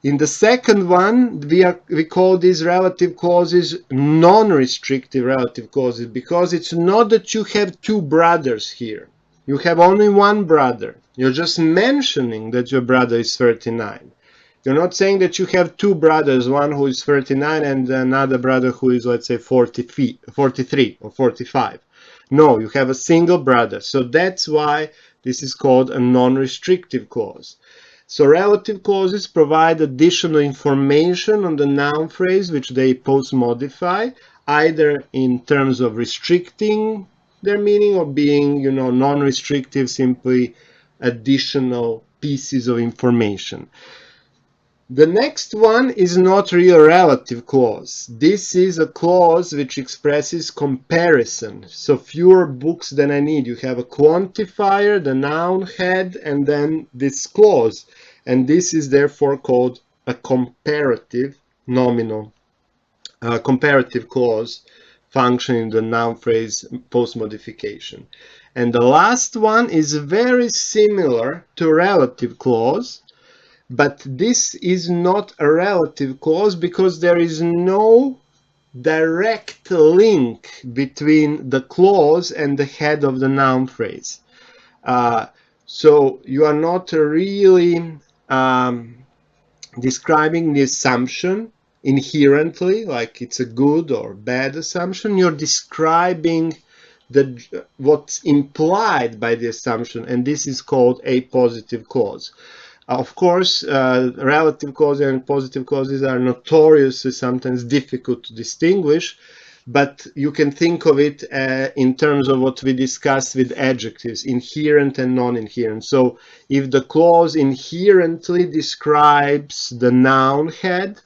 In the second one, we call these relative clauses non-restrictive relative clauses, because it's not that you have two brothers here. You have only one brother. You're just mentioning that your brother is 39. You're not saying that you have two brothers, one who is 39 and another brother who is, let's say, 43 or 45. No, you have a single brother. So that's why this is called a non-restrictive clause. So relative clauses provide additional information on the noun phrase, which they post-modify, either in terms of restricting their meaning or being, non-restrictive, simply additional pieces of information. The next one is not really a relative clause. This is a clause which expresses comparison. So fewer books than I need. You have a quantifier, the noun head, and then this clause. And this is therefore called a comparative nominal, comparative clause functioning the noun phrase post-modification. And the last one is very similar to relative clause, but this is not a relative clause because there is no direct link between the clause and the head of the noun phrase. So you are not really describing the assumption inherently, like it's a good or bad assumption. You're describing what's implied by the assumption, and this is called a positive clause. Of course, relative clauses and positive clauses are notoriously sometimes difficult to distinguish, but you can think of it in terms of what we discussed with adjectives, inherent and non-inherent. So if the clause inherently describes the noun head,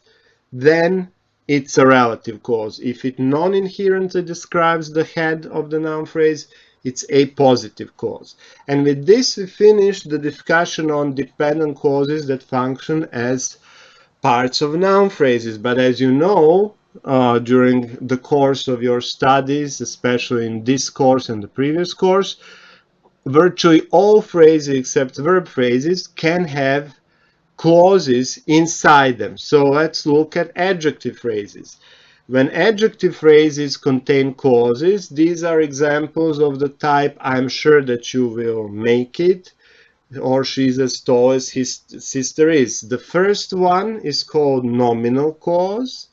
then it's a relative clause. If it non-inherently describes the head of the noun phrase, it's a positive clause. And with this, we finish the discussion on dependent clauses that function as parts of noun phrases. But as you know, during the course of your studies, especially in this course and the previous course, virtually all phrases except verb phrases can have clauses inside them. So let's look at adjective phrases. When adjective phrases contain clauses, these are examples of the type "I'm sure that you will make it," or "she's as tall as his sister is." The first one is called nominal clause,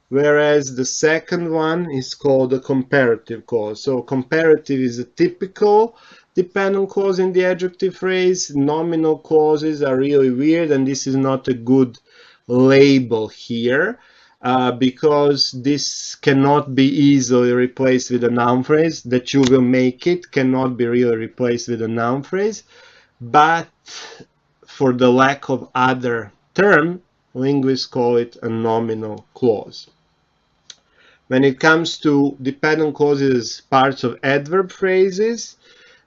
whereas the second one is called a comparative clause. So comparative is a typical dependent clause in the adjective phrase. Nominal clauses are really weird, and this is not a good label here because this cannot be easily replaced with a noun phrase. "That you will make it" cannot be really replaced with a noun phrase, but for the lack of other term, linguists call it a nominal clause. When it comes to dependent clauses, parts of adverb phrases,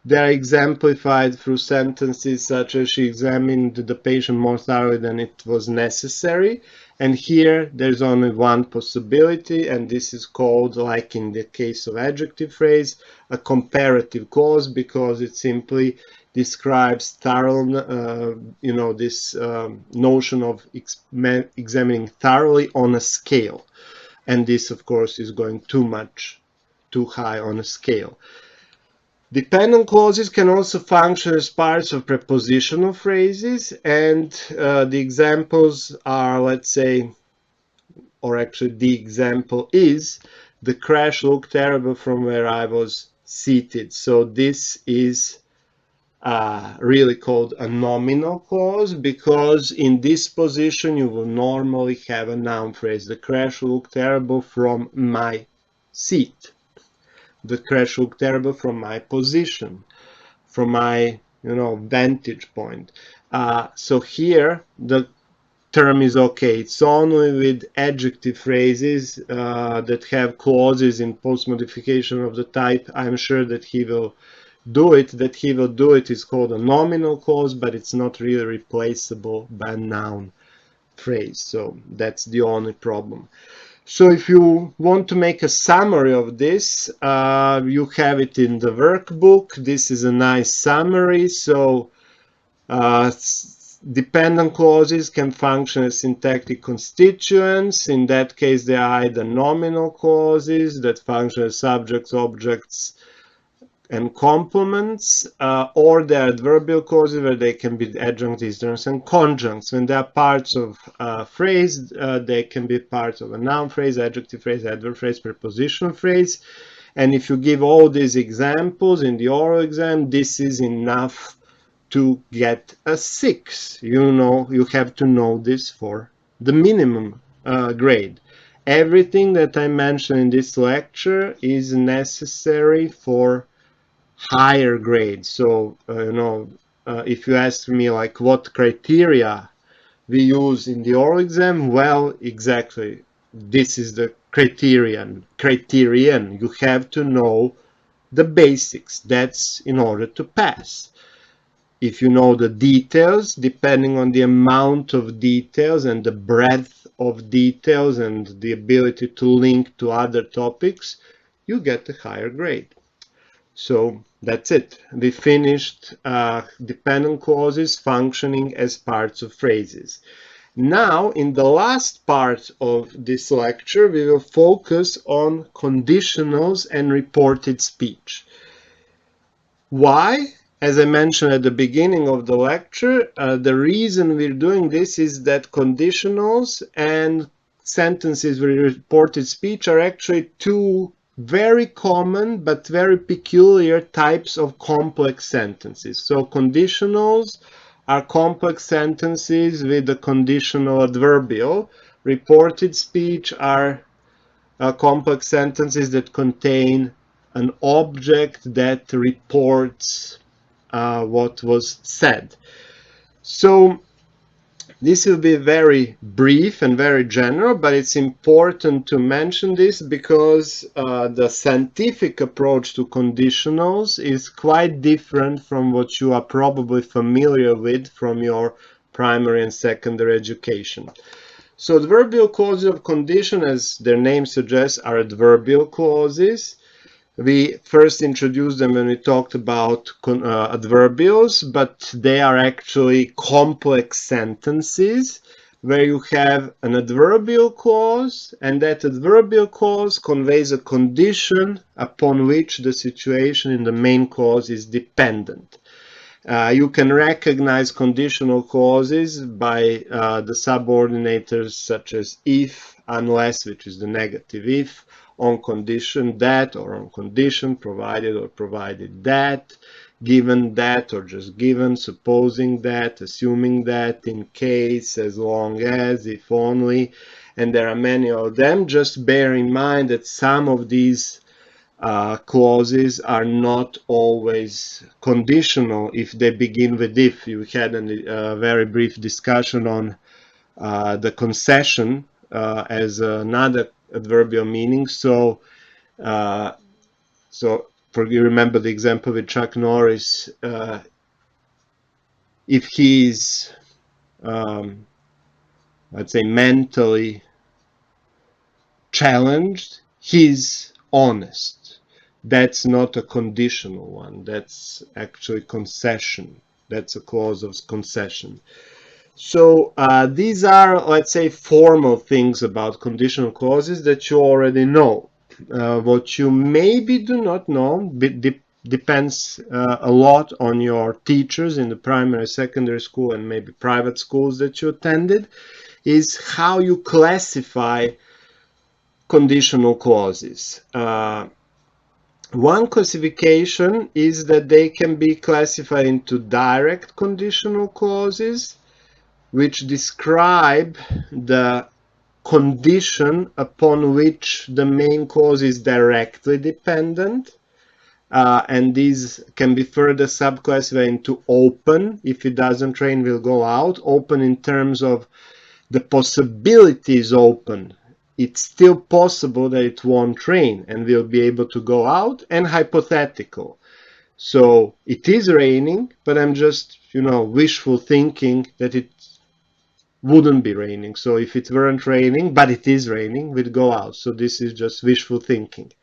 they are exemplified through sentences such as "she examined the patient more thoroughly than it was necessary." And here there's only one possibility, and this is called, like in the case of adjective phrase, a comparative clause, because it simply describes thorough, this notion of examining thoroughly on a scale. And this, of course, is going too high on a scale. Dependent clauses can also function as parts of prepositional phrases, and the examples are, let's say, or actually the example is, "The crash looked terrible from where I was seated." So this is really called a nominal clause, because in this position you will normally have a noun phrase. "The crash looked terrible from my seat." "The crash looked terrible from my position," from my vantage point. So here the term is okay. It's only with adjective phrases that have clauses in post modification of the type "I'm sure that he will do it." That "he will do it" is called a nominal clause, but it's not really replaceable by a noun phrase. So that's the only problem. So if you want to make a summary of this, you have it in the workbook. This is a nice summary. So dependent clauses can function as syntactic constituents. In that case, they are either nominal clauses that function as subjects, objects, and complements, or they are adverbial clauses where they can be adjuncts, disjuncts, and conjuncts. When they are parts of a phrase, they can be parts of a noun phrase, adjective phrase, adverb phrase, prepositional phrase. And if you give all these examples in the oral exam, this is enough to get a 6. You have to know this for the minimum grade. Everything that I mentioned in this lecture is necessary for higher grades. So if you ask me like what criteria we use in the oral exam, well, exactly this is the criterion. You have to know the basics. That's in order to pass. If you know the details, depending on the amount of details and the breadth of details and the ability to link to other topics, you get a higher grade. So that's it. We finished dependent clauses functioning as parts of phrases. Now, in the last part of this lecture, we will focus on conditionals and reported speech. Why? As I mentioned at the beginning of the lecture, the reason we're doing this is that conditionals and sentences with reported speech are actually two very common but very peculiar types of complex sentences. So conditionals are complex sentences with a conditional adverbial. Reported speech are complex sentences that contain an object that reports what was said. So this will be very brief and very general, but it's important to mention this because the scientific approach to conditionals is quite different from what you are probably familiar with from your primary and secondary education. So adverbial clauses of condition, as their name suggests, are adverbial clauses. We first introduced them when we talked about adverbials, but they are actually complex sentences where you have an adverbial clause, and that adverbial clause conveys a condition upon which the situation in the main clause is dependent. You can recognize conditional clauses by the subordinators such as if, unless, which is the negative if, on condition that, or on condition provided or provided that, given that or just given, supposing that, assuming that, in case, as long as, if only, and there are many of them. Just bear in mind that some of these clauses are not always conditional if they begin with if. You had a very brief discussion on the concession as another adverbial meaning. So for you remember the example with Chuck Norris, if he's let's say mentally challenged, he's honest. That's not a conditional one. That's actually concession. That's a clause of concession. So these are, let's say, formal things about conditional clauses that you already know. What you maybe do not know depends a lot on your teachers in the primary, secondary school, and maybe private schools that you attended, is how you classify conditional clauses. One classification is that they can be classified into direct conditional clauses, which describe the condition upon which the main clause is directly dependent. And these can be further subclassified into open. If it doesn't rain, we'll go out. Open in terms of the possibility is open. It's still possible that it won't rain and we'll be able to go out, and hypothetical. So it is raining, but I'm just, wishful thinking that it wouldn't be raining. So if it weren't raining, but it is raining, we'd go out. So this is just wishful thinking.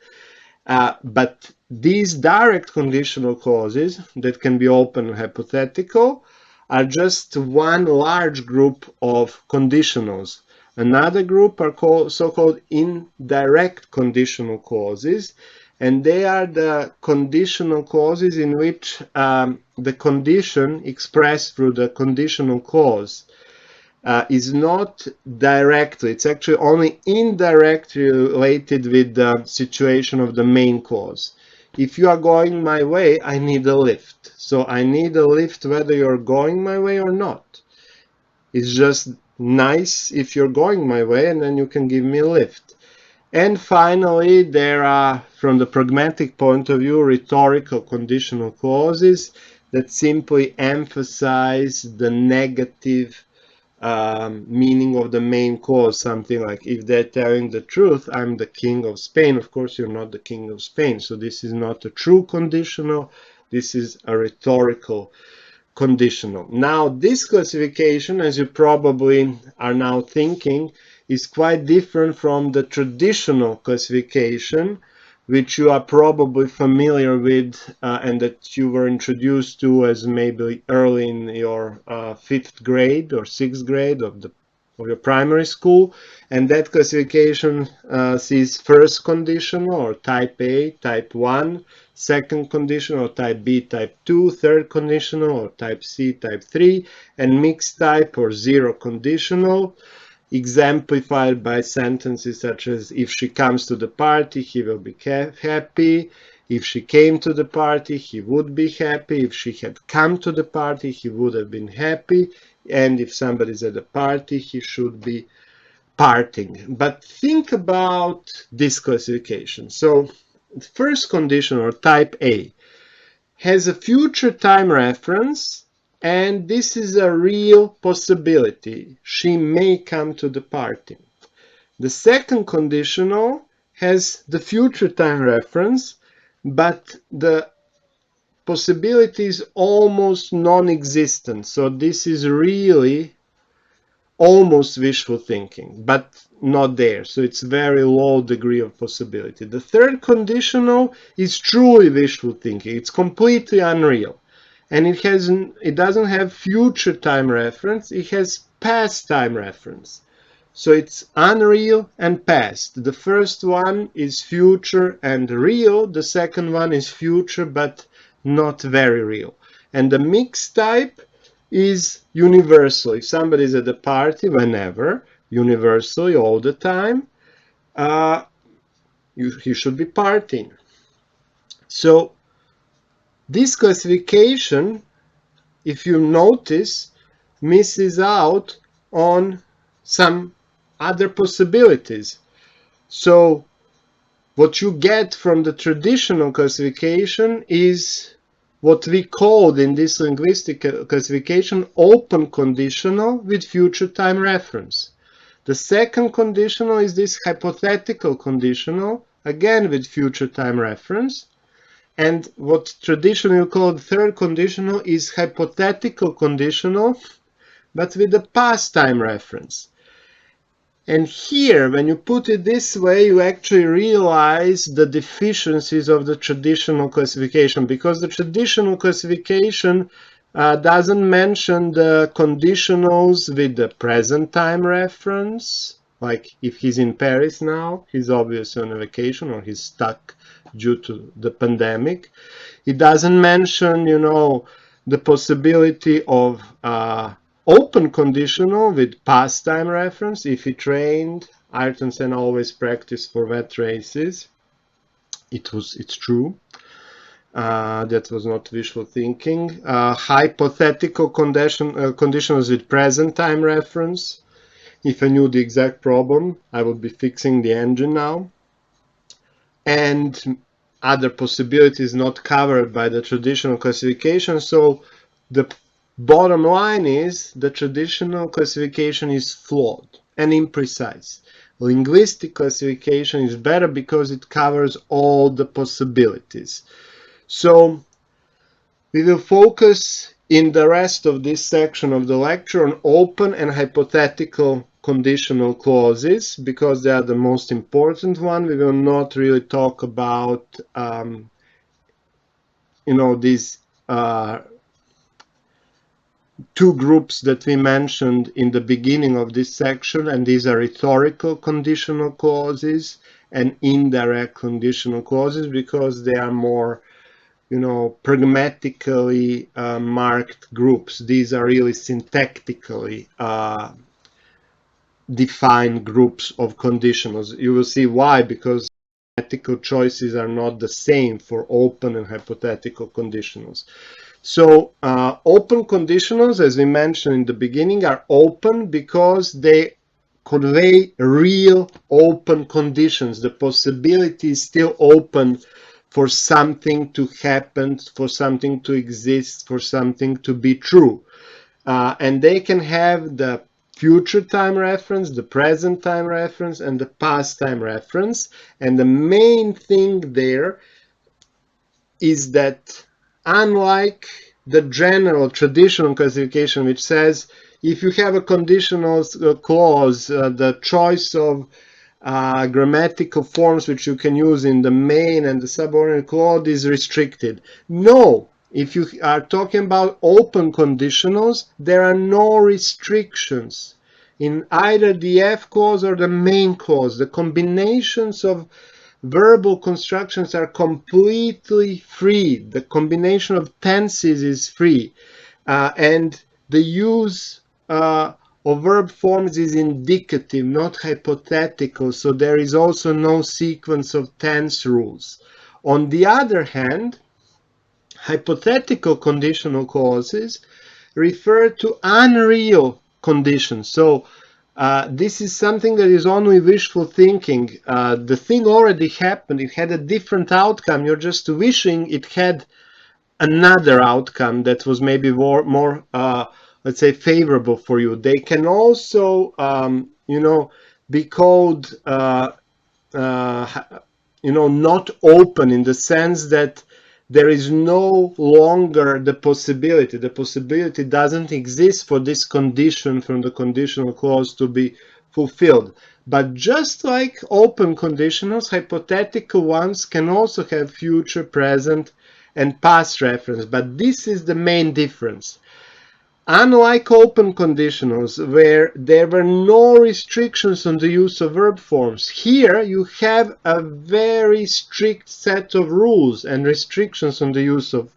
But these direct conditional clauses that can be open and hypothetical are just one large group of conditionals. Another group are so-called indirect conditional clauses, and they are the conditional clauses in which the condition expressed through the conditional clause is not directly, it's actually only indirectly related with the situation of the main clause. If you are going my way, I need a lift. So I need a lift whether you're going my way or not. It's just nice if you're going my way, and then you can give me a lift. And finally, there are, from the pragmatic point of view, rhetorical conditional clauses that simply emphasize the negative meaning of the main clause, something like, if they're telling the truth, I'm the king of Spain. Of course, you're not the king of Spain. So this is not a true conditional. This is a rhetorical conditional. Now, this classification, as you probably are now thinking, is quite different from the traditional classification, which you are probably familiar with and that you were introduced to as maybe early in your 5th grade or 6th grade of your primary school. And that classification sees first conditional or type A, type 1, second conditional or type B, type 2, third conditional or type C, type 3, and mixed type or zero conditional, exemplified by sentences such as, if she comes to the party, he will be happy. If she came to the party, he would be happy. If she had come to the party, he would have been happy. And if somebody's at the party, he should be parting. But think about this classification. So the first condition, or type A, has a future time reference, and this is a real possibility. She may come to the party. The second conditional has the future time reference, but the possibility is almost non-existent. So this is really almost wishful thinking, but not there. So it's very low degree of possibility. The third conditional is truly wishful thinking. It's completely unreal. And it doesn't have future time reference, it has past time reference. So it's unreal and past. The first one is future and real, the second one is future but not very real. And the mixed type is universal. If somebody is at the party, whenever, universally, all the time, he should be partying. So this classification, if you notice, misses out on some other possibilities. So what you get from the traditional classification is what we called in this linguistic classification open conditional with future time reference. The second conditional is this hypothetical conditional, again with future time reference. And what traditionally called third conditional is hypothetical conditional, but with a past time reference. And here, when you put it this way, you actually realize the deficiencies of the traditional classification, because the traditional classification doesn't mention the conditionals with the present time reference. Like if he's in Paris now, he's obviously on a vacation or he's stuck due to the pandemic. It doesn't mention, the possibility of open conditional with past time reference. If he trained, Ayrton Senna always practiced for wet races. It's true. That was not wishful thinking. Hypothetical conditionals with present time reference. If I knew the exact problem, I would be fixing the engine now. And other possibilities not covered by the traditional classification. So the bottom line is the traditional classification is flawed and imprecise. Linguistic classification is better because it covers all the possibilities. So we will focus in the rest of this section of the lecture on open and hypothetical conditional clauses because they are the most important one. We will not really talk about these two groups that we mentioned in the beginning of this section, and these are rhetorical conditional clauses and indirect conditional clauses because they are more pragmatically marked groups. These are really syntactically defined groups of conditionals. You will see why, because hypothetical choices are not the same for open and hypothetical conditionals. So open conditionals, as we mentioned in the beginning, are open because they convey real open conditions. The possibility is still open for something to happen, for something to exist, for something to be true. And they can have the future time reference, the present time reference, and the past time reference. And the main thing there is that unlike the general traditional classification, which says if you have a conditional clause, the choice of grammatical forms which you can use in the main and the subordinate clause is restricted. No, if you are talking about open conditionals, there are no restrictions in either the F clause or the main clause. The combinations of verbal constructions are completely free. The combination of tenses is free. And the use of verb forms is indicative, not hypothetical, so there is also no sequence of tense rules. On the other hand, hypothetical conditional clauses refer to unreal conditions. So This is something that is only wishful thinking. The thing already happened. It had a different outcome. You're just wishing it had another outcome that was maybe more let's say, favorable for you. They can also, be called, not open, in the sense that there is no longer the possibility. The possibility doesn't exist for this condition from the conditional clause to be fulfilled. But just like open conditionals, hypothetical ones can also have future, present, and past reference. But this is the main difference. Unlike open conditionals, where there were no restrictions on the use of verb forms, here you have a very strict set of rules and restrictions on the use of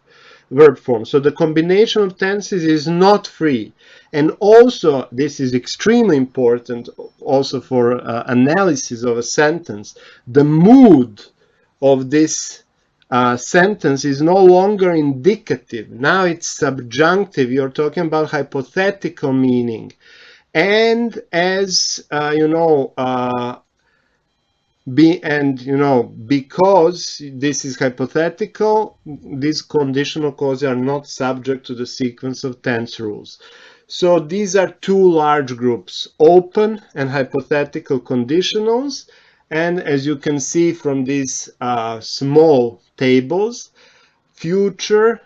verb forms. So the combination of tenses is not free. And also, this is extremely important also for analysis of a sentence, the mood of this sentence is no longer indicative. Now it's subjunctive. You're talking about hypothetical meaning. And as because this is hypothetical, these conditional clauses are not subject to the sequence of tense rules. So these are two large groups, open and hypothetical conditionals. And as you can see from these small tables, future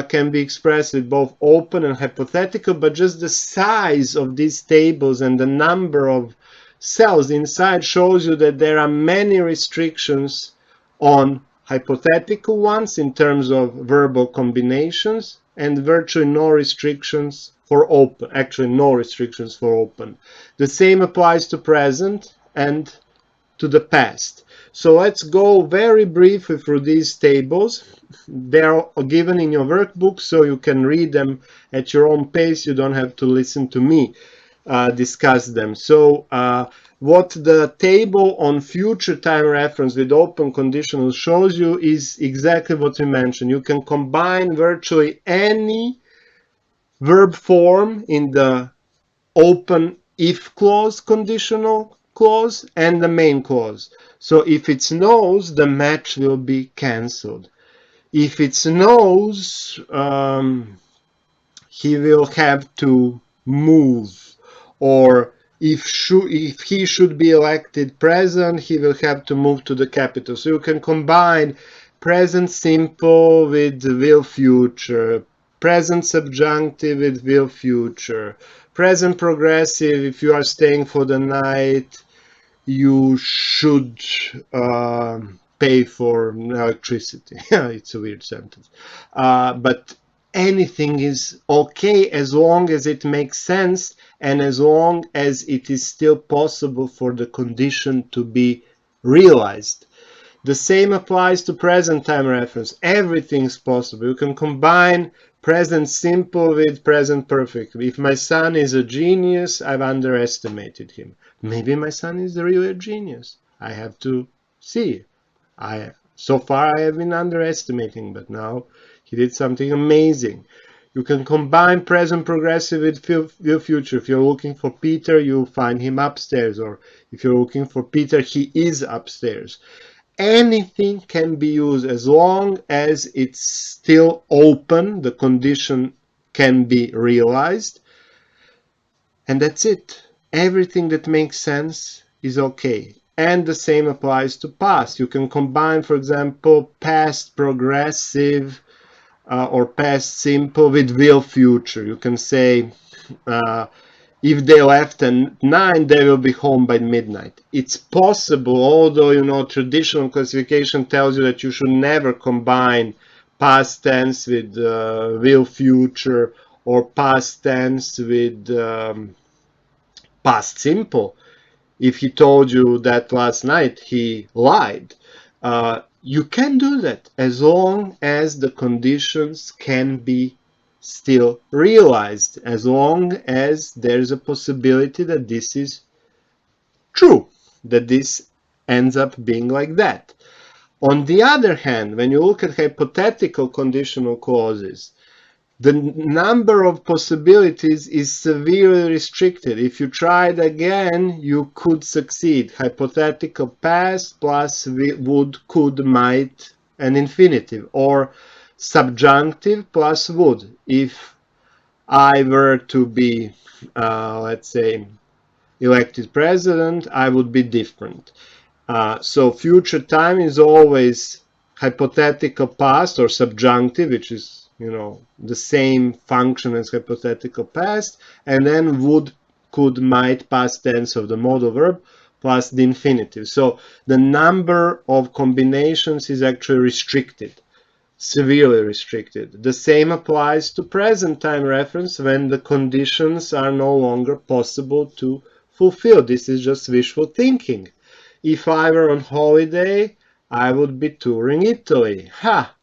can be expressed with both open and hypothetical, but just the size of these tables and the number of cells inside shows you that there are many restrictions on hypothetical ones in terms of verbal combinations, and virtually no restrictions for open. Actually, no restrictions for open. The same applies to present and to the past. So let's go very briefly through these tables. They're given in your workbook, so you can read them at your own pace. You don't have to listen to me discuss them. So what the table on future time reference with open conditionals shows you is exactly what we mentioned. You can combine virtually any verb form in the open if clause, conditional clause, and the main clause. So if it's nose, the match will be cancelled. If it's nose, he will have to move. Or if he should be elected president, he will have to move to the capital. So you can combine present simple with will future, present subjunctive with will future, present progressive. If you are staying for the night, you should pay for electricity. It's a weird sentence. But anything is okay as long as it makes sense and as long as it is still possible for the condition to be realized. The same applies to present time reference. Everything's possible. You can combine present simple with present perfect. If my son is a genius, I've underestimated him. Maybe my son is really a genius. I have to see. So far I have been underestimating, but now he did something amazing. You can combine present progressive with future. If you're looking for Peter, you'll find him upstairs. Or if you're looking for Peter, he is upstairs. Anything can be used as long as it's still open, the condition can be realized, and that's it. Everything that makes sense is okay. And the same applies to past. You can combine, for example, past progressive or past simple with will future. You can say, if they left at 9, they will be home by midnight. It's possible, although, traditional classification tells you that you should never combine past tense with will future or past tense with past simple. If he told you that last night, he lied. You can do that as long as the conditions can be still realized, as long as there's a possibility that this is true, that this ends up being like that. On the other hand, when you look at hypothetical conditional clauses, the number of possibilities is severely restricted. If you try it again, you could succeed. Hypothetical past plus would, could, might, and infinitive, or subjunctive plus would. If I were to be, let's say, elected president, I would be different. So future time is always hypothetical past or subjunctive, which is, the same function as hypothetical past, and then would, could, might, past tense of the modal verb plus the infinitive. So the number of combinations is actually restricted, severely restricted. The same applies to present time reference when the conditions are no longer possible to fulfill. This is just wishful thinking. If I were on holiday, I would be touring Italy. Ha!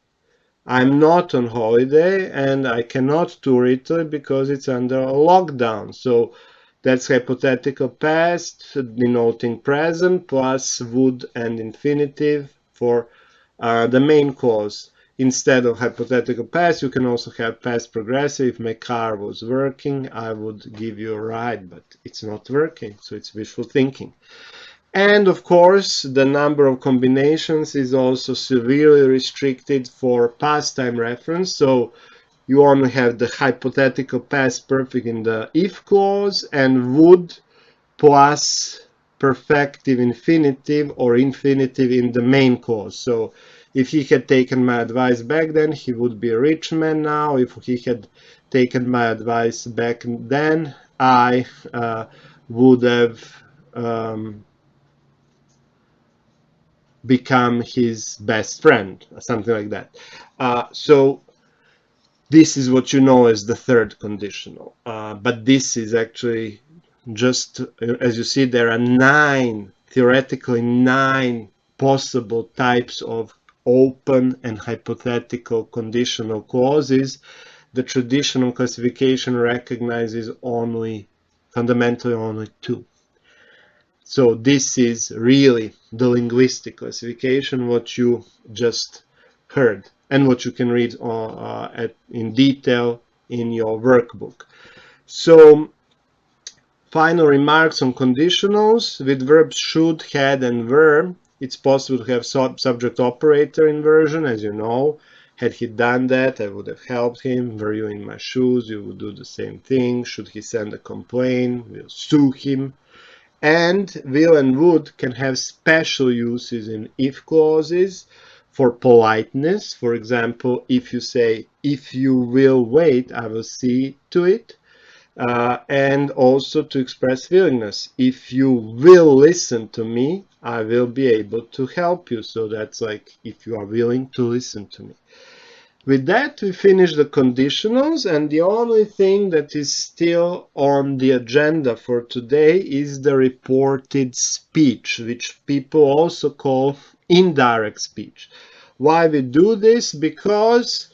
I'm not on holiday and I cannot tour Italy because it's under a lockdown. So that's hypothetical past denoting present plus would and infinitive for the main clause. Instead of hypothetical past, you can also have past progressive. If my car was working, I would give you a ride, but it's not working, so it's wishful thinking. And of course, the number of combinations is also severely restricted for past time reference. So you only have the hypothetical past perfect in the if clause and would plus perfective infinitive or infinitive in the main clause. So if he had taken my advice back then, he would be a rich man now. If he had taken my advice back then, I would have become his best friend, something like that. So this is what you know as the third conditional. But this is actually just, as you see, there are theoretically nine possible types of open and hypothetical conditional clauses. The traditional classification recognizes fundamentally only two. So this is really the linguistic classification, what you just heard, and what you can read in detail in your workbook. So final remarks on conditionals. With verbs should, had, and were, it's possible to have subject operator inversion, as you know. Had he done that, I would have helped him. Were you in my shoes? You would do the same thing. Should he send a complaint? We'll sue him. And will and would can have special uses in if clauses for politeness. For example, if you say, if you will wait, I will see to it. And also to express willingness. If you will listen to me, I will be able to help you. So that's like, if you are willing to listen to me. With that, we finish the conditionals, and the only thing that is still on the agenda for today is the reported speech, which people also call indirect speech. Why we do this? Because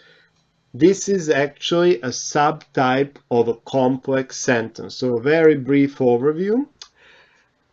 this is actually a subtype of a complex sentence. So a very brief overview.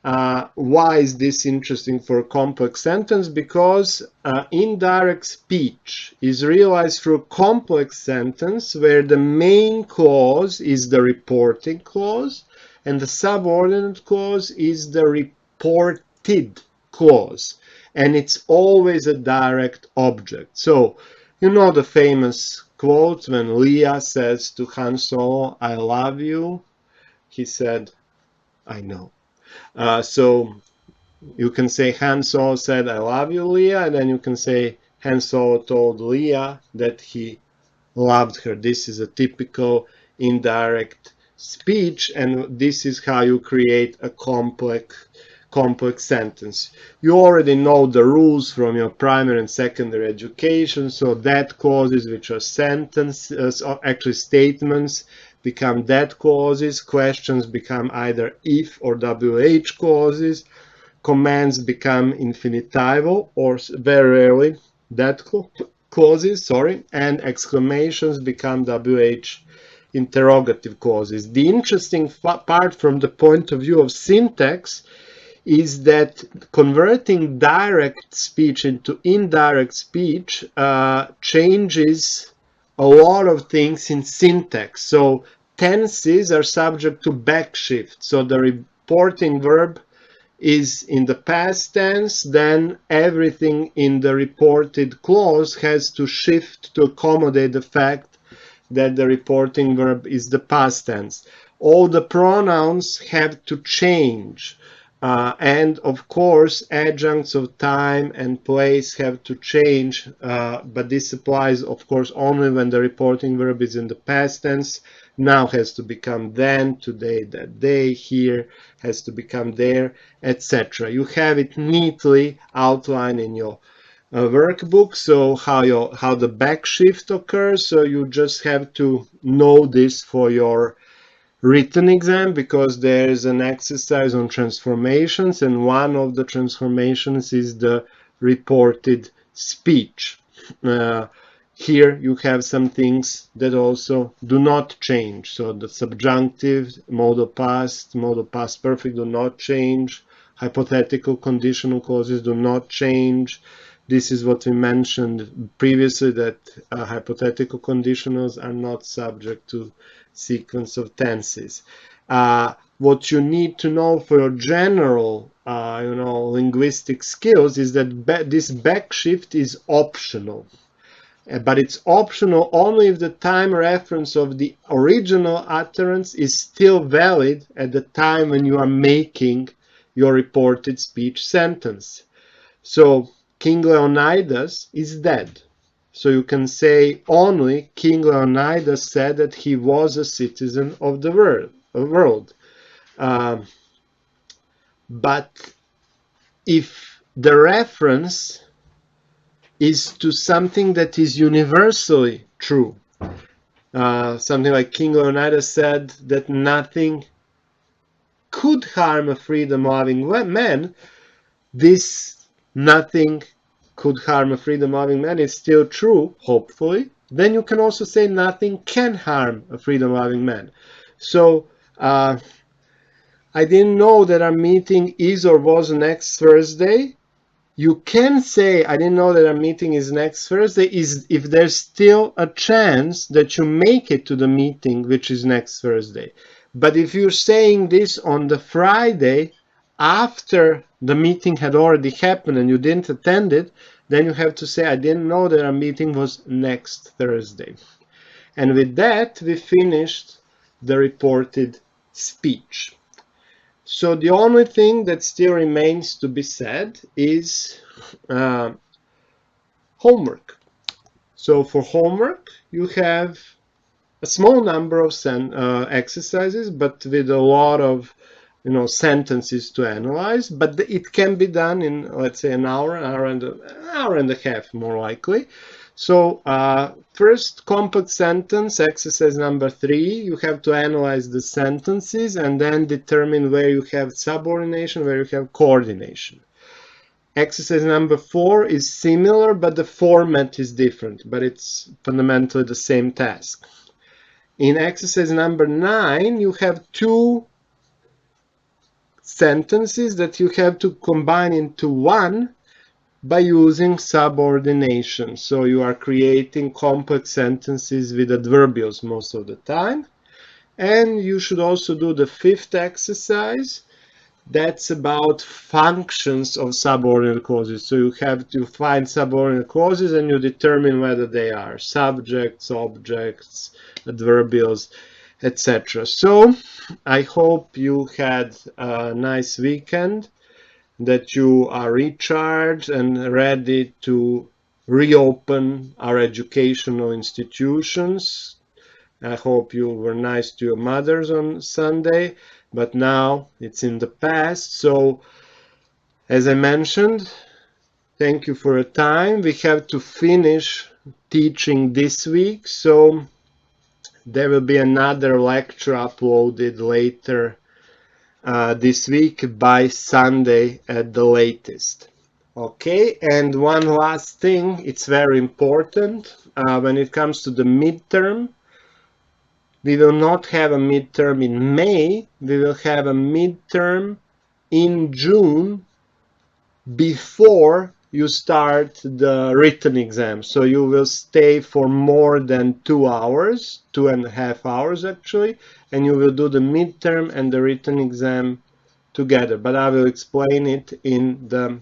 Why is this interesting for a complex sentence? Because indirect speech is realized through a complex sentence where the main clause is the reporting clause and the subordinate clause is the reported clause. And it's always a direct object. So, you know the famous quote when Leah says to Han Solo, I love you. He said, I know. So you can say Han Solo said, I love you, Leah, and then you can say Han Solo told Leah that he loved her. This is a typical indirect speech, and this is how you create a complex sentence. You already know the rules from your primary and secondary education, so that clauses which are sentences, actually statements, become that clauses, questions become either if or WH clauses, commands become infinitival or very rarely that clauses, and exclamations become WH interrogative clauses. The interesting part from the point of view of syntax is that converting direct speech into indirect speech changes a lot of things in syntax. So tenses are subject to backshift. So the reporting verb is in the past tense, then everything in the reported clause has to shift to accommodate the fact that the reporting verb is the past tense. All the pronouns have to change. And of course, adjuncts of time and place have to change, but this applies, of course, only when the reporting verb is in the past tense. Now has to become then, today, that day, here has to become there, etc. You have it neatly outlined in your workbook, so how the backshift occurs. So you just have to know this for your written exam, because there is an exercise on transformations, and one of the transformations is the reported speech. Here you have some things that also do not change. So the subjunctive, modal past perfect do not change. Hypothetical conditional clauses do not change. This is what we mentioned previously, that hypothetical conditionals are not subject to sequence of tenses. What you need to know for your general, linguistic skills is that this backshift is optional. But it's optional only if the time reference of the original utterance is still valid at the time when you are making your reported speech sentence. So King Leonidas is dead. So you can say only King Leonidas said that he was a citizen of the world. But if the reference is to something that is universally true, something like King Leonidas said that nothing could harm a freedom-loving man, this nothing could harm a freedom-loving man is still true, hopefully. Then you can also say nothing can harm a freedom-loving man. So I didn't know that our meeting is or was next Thursday. You can say I didn't know that our meeting is next Thursday is if there's still a chance that you make it to the meeting, which is next Thursday. But if you're saying this on the Friday after the meeting had already happened and you didn't attend it, then you have to say I didn't know that our meeting was next Thursday. And with that, we finished the reported speech. So the only thing that still remains to be said is homework. So for homework, you have a small number of exercises, but with a lot of sentences to analyze. But it can be done in, let's say, an hour and a half, more likely. So first, complex sentence, exercise number 3, you have to analyze the sentences and then determine where you have subordination, where you have coordination. Exercise number 4 is similar, but the format is different, but it's fundamentally the same task. In exercise number 9, you have 2 sentences that you have to combine into one by using subordination. So you are creating complex sentences with adverbials most of the time. And you should also do the 5th exercise. That's about functions of subordinate clauses. So you have to find subordinate clauses and you determine whether they are subjects, objects, adverbials, etc. So I hope you had a nice weekend, that you are recharged and ready to reopen our educational institutions. I hope you were nice to your mothers on Sunday, but now it's in the past. So, as I mentioned, thank you for your time. We have to finish teaching this week, so there will be another lecture uploaded later this week by Sunday at the latest. Okay, and one last thing, it's very important. When it comes to the midterm, we will not have a midterm in May, we will have a midterm in June before you start the written exam. So you will stay for more than 2 hours, 2.5 hours actually, and you will do the midterm and the written exam together. But I will explain it in the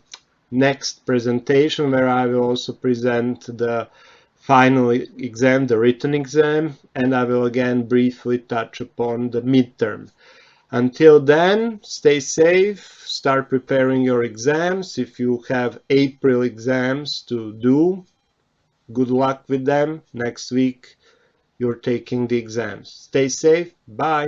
next presentation, where I will also present the final exam, the written exam, and I will again briefly touch upon the midterm. Until then, stay safe, start preparing your exams. If you have April exams to do, good luck with them. Next week, you're taking the exams. Stay safe. Bye.